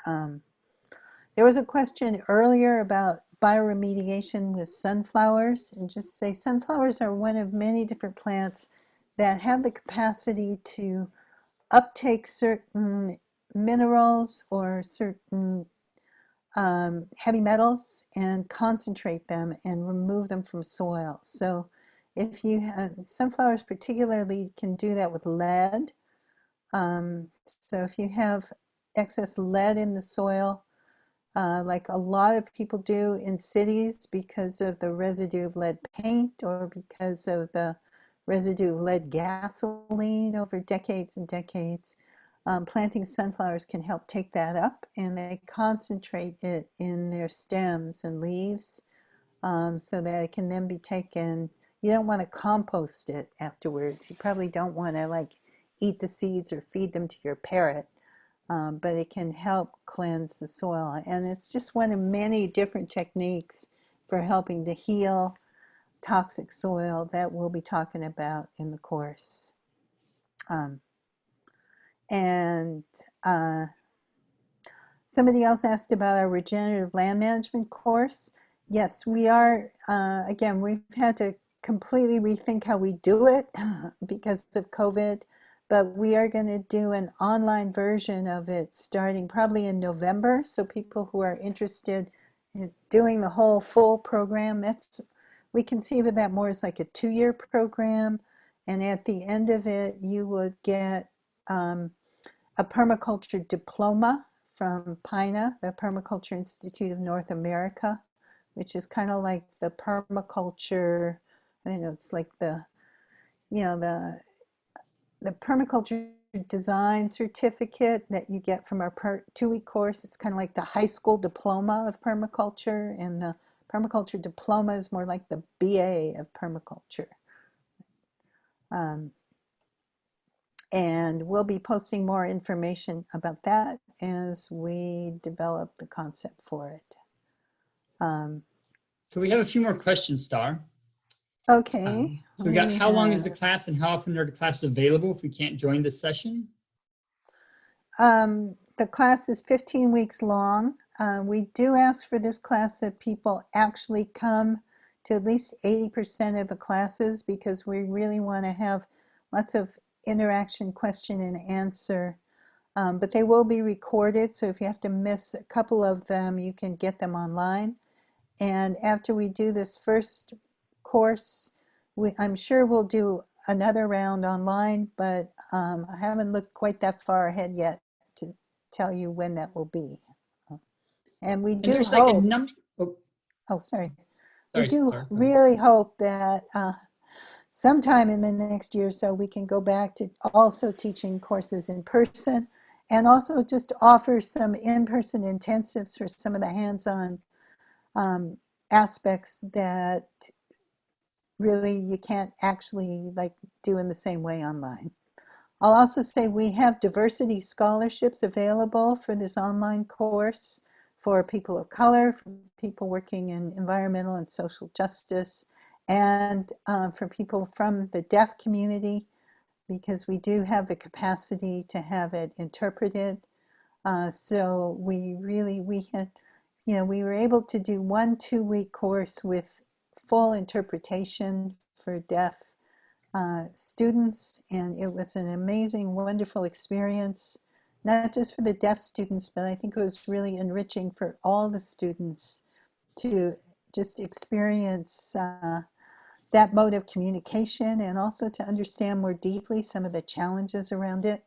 Speaker 1: There was a question earlier about bioremediation with sunflowers, and just say sunflowers are one of many different plants that have the capacity to uptake certain minerals or certain heavy metals and concentrate them and remove them from soil. So if you have, sunflowers particularly can do that with lead. So if you have excess lead in the soil, like a lot of people do in cities because of the residue of lead paint or because of the residue of lead gasoline over decades and decades. Planting sunflowers can help take that up, and they concentrate it in their stems and leaves so that it can then be taken. You don't want to compost it afterwards. You probably don't want to like eat the seeds or feed them to your parrot. But it can help cleanse the soil. And it's just one of many different techniques for helping to heal toxic soil that we'll be talking about in the course. And somebody else asked about our regenerative land management course. Yes, we are, again, we've had to completely rethink how we do it because of COVID. But we are going to do an online version of it starting probably in November. So people who are interested in doing the whole full program, we conceive of that more as like a 2-year program. And at the end of it, you would get a permaculture diploma from PINA, the Permaculture Institute of North America, which is kind of like the permaculture, I don't know, it's like the Permaculture Design Certificate that you get from our 2-week course. It's kind of like the high school diploma of permaculture, and the Permaculture Diploma is more like the BA of permaculture. And we'll be posting more information about that as we develop the concept for it.
Speaker 3: So we have a few more questions, Star.
Speaker 1: Okay.
Speaker 3: So we got how long is the class and how often are the classes available if we can't join this session?
Speaker 1: The class is 15 weeks long. We do ask for this class that people actually come to at least 80% of the classes because we really want to have lots of interaction, question and answer. But they will be recorded, so if you have to miss a couple of them, you can get them online. And after we do this first course, I'm sure we'll do another round online, but I haven't looked quite that far ahead yet to tell you when that will be. And we do
Speaker 3: there's
Speaker 1: hope,
Speaker 3: like a number. Oh,
Speaker 1: sorry. We
Speaker 3: sorry,
Speaker 1: do
Speaker 3: Star.
Speaker 1: really hope that sometime in the next year or so we can go back to also teaching courses in person and also just offer some in-person intensives for some of the hands-on aspects that really you can't actually like do in the same way online. I'll also say we have diversity scholarships available for this online course for people of color, for people working in environmental and social justice, and for people from the deaf community, because we do have the capacity to have it interpreted. So we were able to do 1 2-week course with full interpretation for deaf students, and it was an amazing, wonderful experience, not just for the deaf students, but I think it was really enriching for all the students to just experience that mode of communication and also to understand more deeply some of the challenges around it.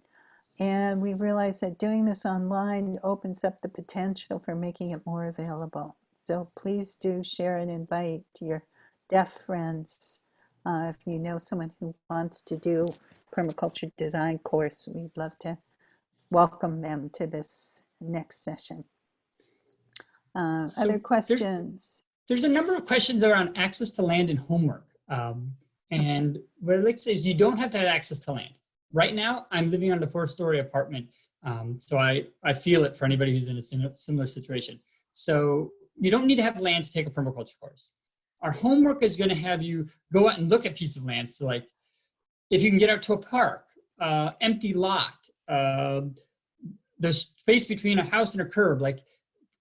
Speaker 1: And we realized that doing this online opens up the potential for making it more available. So please do share and invite your deaf friends. If you know someone who wants to do permaculture design course, we'd love to welcome them to this next session.
Speaker 3: So
Speaker 1: Other questions?
Speaker 3: There's a number of questions around access to land and homework. And what I'd like to say is you don't have to have access to land. Right now, I'm living on a 4-story apartment. So I feel it for anybody who's in a similar situation. So you don't need to have land to take a permaculture course. Our homework is going to have you go out and look at pieces of land. So like if you can get out to a park, empty lot, the space between a house and a curb, like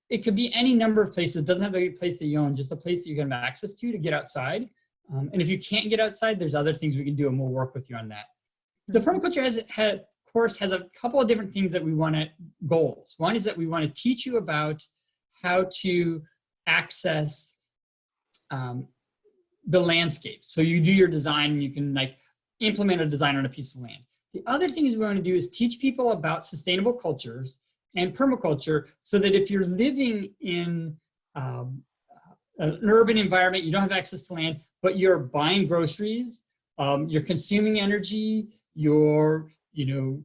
Speaker 3: it could be any number of places. It doesn't have to be a place that you own, just a place that you can have access to get outside. And if you can't get outside, there's other things we can do, and we'll work with you on that. The permaculture course has a couple of different things that we want to, goals. One is that we want to teach you about how to access the landscape. So you do your design, and you can like implement a design on a piece of land. The other things we want to do is teach people about sustainable cultures and permaculture, so that if you're living in an urban environment, you don't have access to land, but you're buying groceries, you're consuming energy, you're eating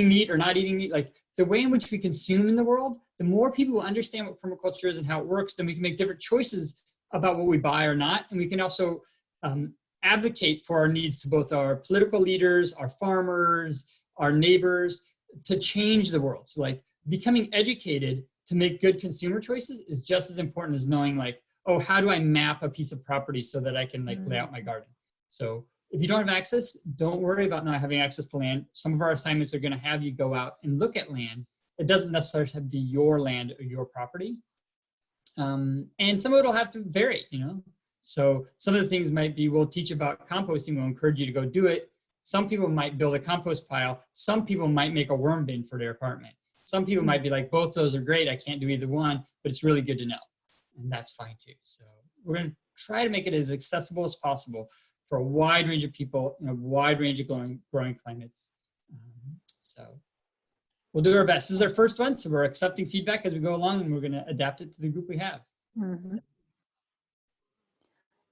Speaker 3: meat or not eating meat, like the way in which we consume in the world, the more people will understand what permaculture is and how it works, then we can make different choices about what we buy or not. And we can also advocate for our needs to both our political leaders, our farmers, our neighbors, to change the world. So like becoming educated to make good consumer choices is just as important as knowing like, oh, how do I map a piece of property so that I can like lay out my garden? So if you don't have access, don't worry about not having access to land. Some of our assignments are going to have you go out and look at land. It doesn't necessarily have to be your land or your property. And some of it will have to vary, So some of the things might be, we'll teach about composting. We'll encourage you to go do it. Some people might build a compost pile. Some people might make a worm bin for their apartment. Some people might be like, both those are great. I can't do either one, but it's really good to know. And that's fine too. So we're going to try to make it as accessible as possible for a wide range of people in a wide range of growing climates. So we'll do our best. This is our first one, so we're accepting feedback as we go along, and we're going to adapt it to the group we have.
Speaker 1: Mm-hmm.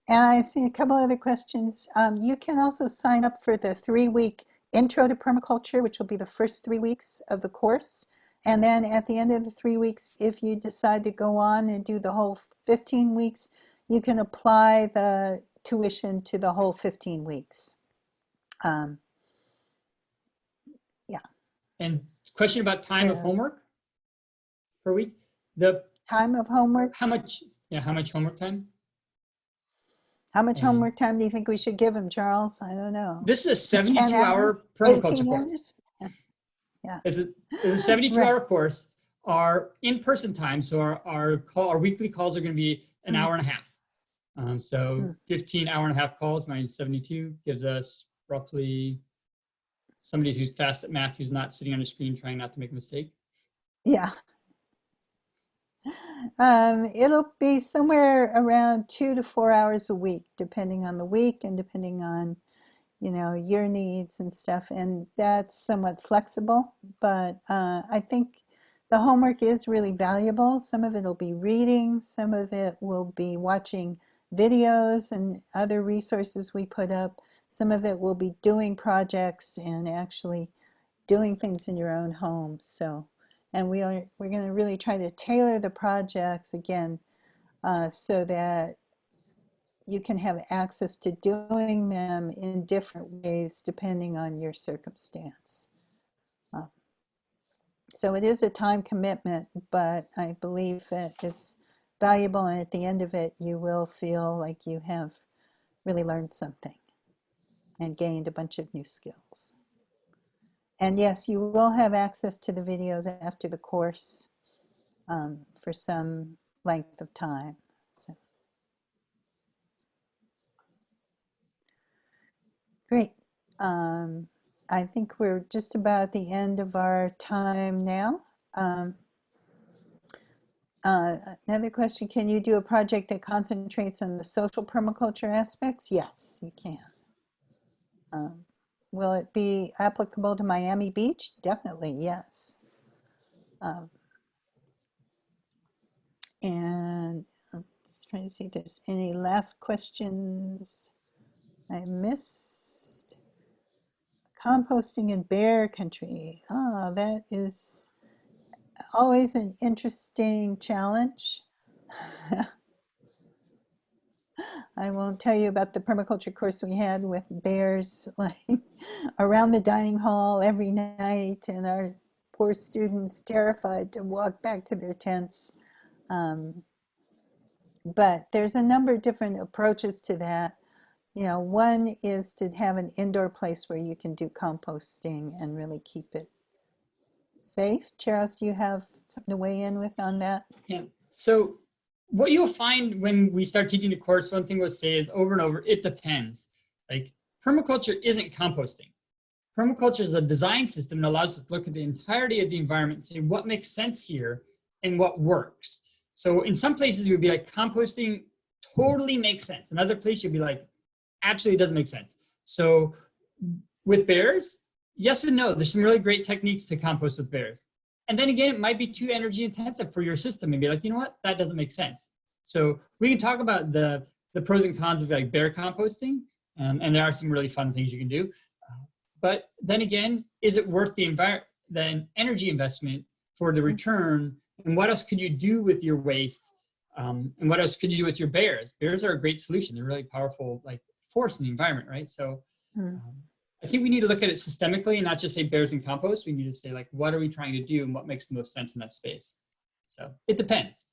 Speaker 1: And I see a couple other questions. You can also sign up for the 3-week Intro to Permaculture, which will be the first 3 weeks of the course. And then at the end of the 3 weeks, if you decide to go on and do the whole 15 weeks, you can apply the tuition to the whole 15 weeks. Yeah.
Speaker 3: And question about time of homework per week? The
Speaker 1: time of homework?
Speaker 3: How much homework time?
Speaker 1: How much homework time do you think we should give them, Charles? I don't know.
Speaker 3: This is a 72-hour permaculture course.
Speaker 1: Yeah.
Speaker 3: It's a 72-hour course. Our in-person time, so our weekly calls are going to be an hour and a half. So 15 hour-and-a-half calls minus 72 gives us roughly, somebody who's fast at math, who's not sitting on a screen trying not to make a mistake.
Speaker 1: Yeah. It'll be somewhere around 2 to 4 hours a week, depending on the week and depending on, your needs and stuff. And that's somewhat flexible, but I think the homework is really valuable. Some of it will be reading, some of it will be watching videos and other resources we put up. Some of it will be doing projects and actually doing things in your own home. So, and we're going to really try to tailor the projects again so that you can have access to doing them in different ways depending on your circumstance. So it is a time commitment, but I believe that it's valuable, and at the end of it, you will feel like you have really learned something and gained a bunch of new skills. And yes, you will have access to the videos after the course for some length of time. So. Great. I think we're just about at the end of our time now. Another question, can you do a project that concentrates on the social permaculture aspects? Yes, you can. Will it be applicable to Miami Beach? Definitely, yes. And I'm just trying to see if there's any last questions I missed. Composting in bear country. Ah, that is always an interesting challenge. I won't tell you about the permaculture course we had with bears like around the dining hall every night, and our poor students terrified to walk back to their tents. But there's a number of different approaches to that. You know, one is to have an indoor place where you can do composting and really keep it safe. Charles, do you have something to weigh in with on that?
Speaker 3: Yeah. So what you'll find when we start teaching the course, one thing we'll say is over and over, it depends. Like permaculture isn't composting. Permaculture is a design system that allows us to look at the entirety of the environment and say what makes sense here and what works. So in some places, you'd be like, composting totally makes sense. In other places, you'd be like, absolutely doesn't make sense. So with bears, yes and no. There's some really great techniques to compost with bears. And then again, it might be too energy intensive for your system and be like, you know what, that doesn't make sense. So we can talk about the pros and cons of like bear composting. And there are some really fun things you can do. But then again, is it worth the energy investment for the return? And what else could you do with your waste? And what else could you do with your bears? Bears are a great solution. They're really powerful, like force in the environment, right? So I think we need to look at it systemically and not just say bears and compost. We need to say like, what are we trying to do and what makes the most sense in that space? So it depends.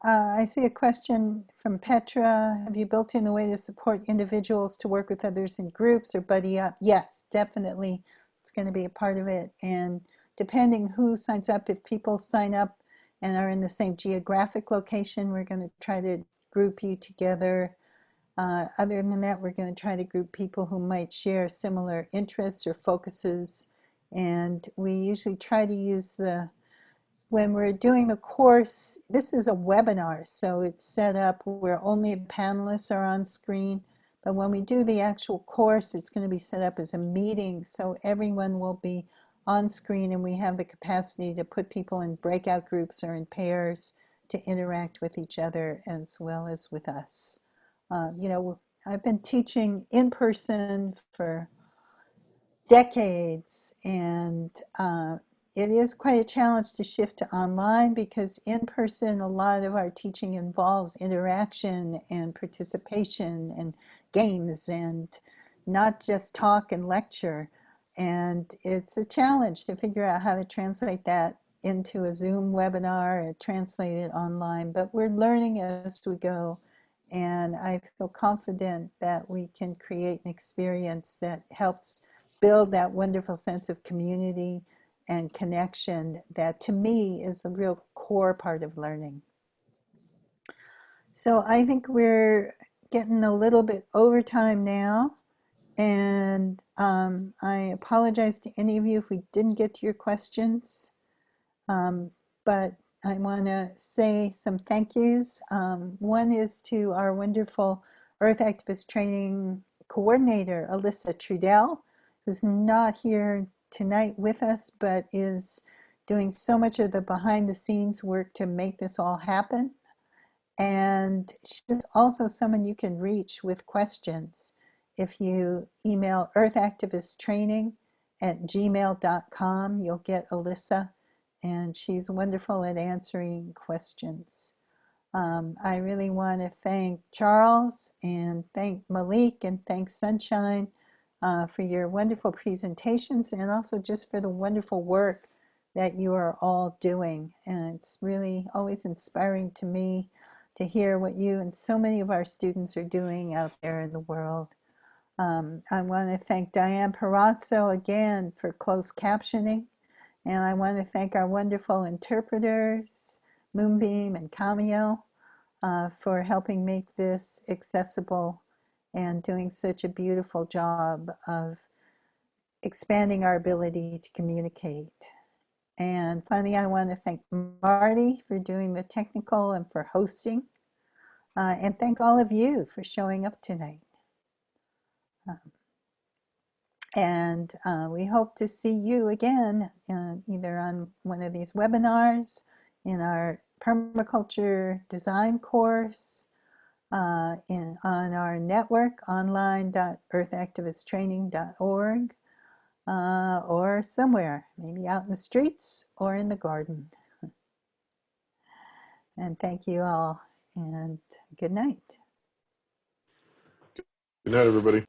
Speaker 1: I see a question from Petra. Have you built in a way to support individuals to work with others in groups or buddy up? Yes, definitely. It's going to be a part of it. And depending who signs up, if people sign up and are in the same geographic location, we're going to try to group you together. Other than that, we're going to try to group people who might share similar interests or focuses. And we usually try to use when we're doing the course, this is a webinar, so it's set up where only the panelists are on screen. But when we do the actual course, it's going to be set up as a meeting, so everyone will be on screen, and we have the capacity to put people in breakout groups or in pairs to interact with each other as well as with us. You know, I've been teaching in person for decades, and it is quite a challenge to shift to online because in person, a lot of our teaching involves interaction and participation and games and not just talk and lecture. And it's a challenge to figure out how to translate that into a Zoom webinar and translate it online, but we're learning as we go. And I feel confident that we can create an experience that helps build that wonderful sense of community and connection that to me is a real core part of learning. So I think we're getting a little bit over time now, and I apologize to any of you if we didn't get to your questions, but I want to say some thank yous. One is to our wonderful Earth Activist Training Coordinator, Alyssa Trudell, who's not here tonight with us, but is doing so much of the behind the scenes work to make this all happen. And she's also someone you can reach with questions. If you email earthactivisttraining@gmail.com, you'll get Alyssa, and she's wonderful at answering questions. I really want to thank Charles and thank Malik and thank Sunshine for your wonderful presentations and also just for the wonderful work that you are all doing. And it's really always inspiring to me to hear what you and so many of our students are doing out there in the world. I want to thank Diane Perazzo again for closed captioning. And I want to thank our wonderful interpreters, Moonbeam and Cameo, for helping make this accessible and doing such a beautiful job of expanding our ability to communicate. And finally, I want to thank Marty for doing the technical and for hosting. And thank all of you for showing up tonight. And we hope to see you again either on one of these webinars, in our permaculture design course, on our network, online.earthactivisttraining.org, or somewhere, maybe out in the streets or in the garden. And thank you all, and good night.
Speaker 2: Good night, everybody.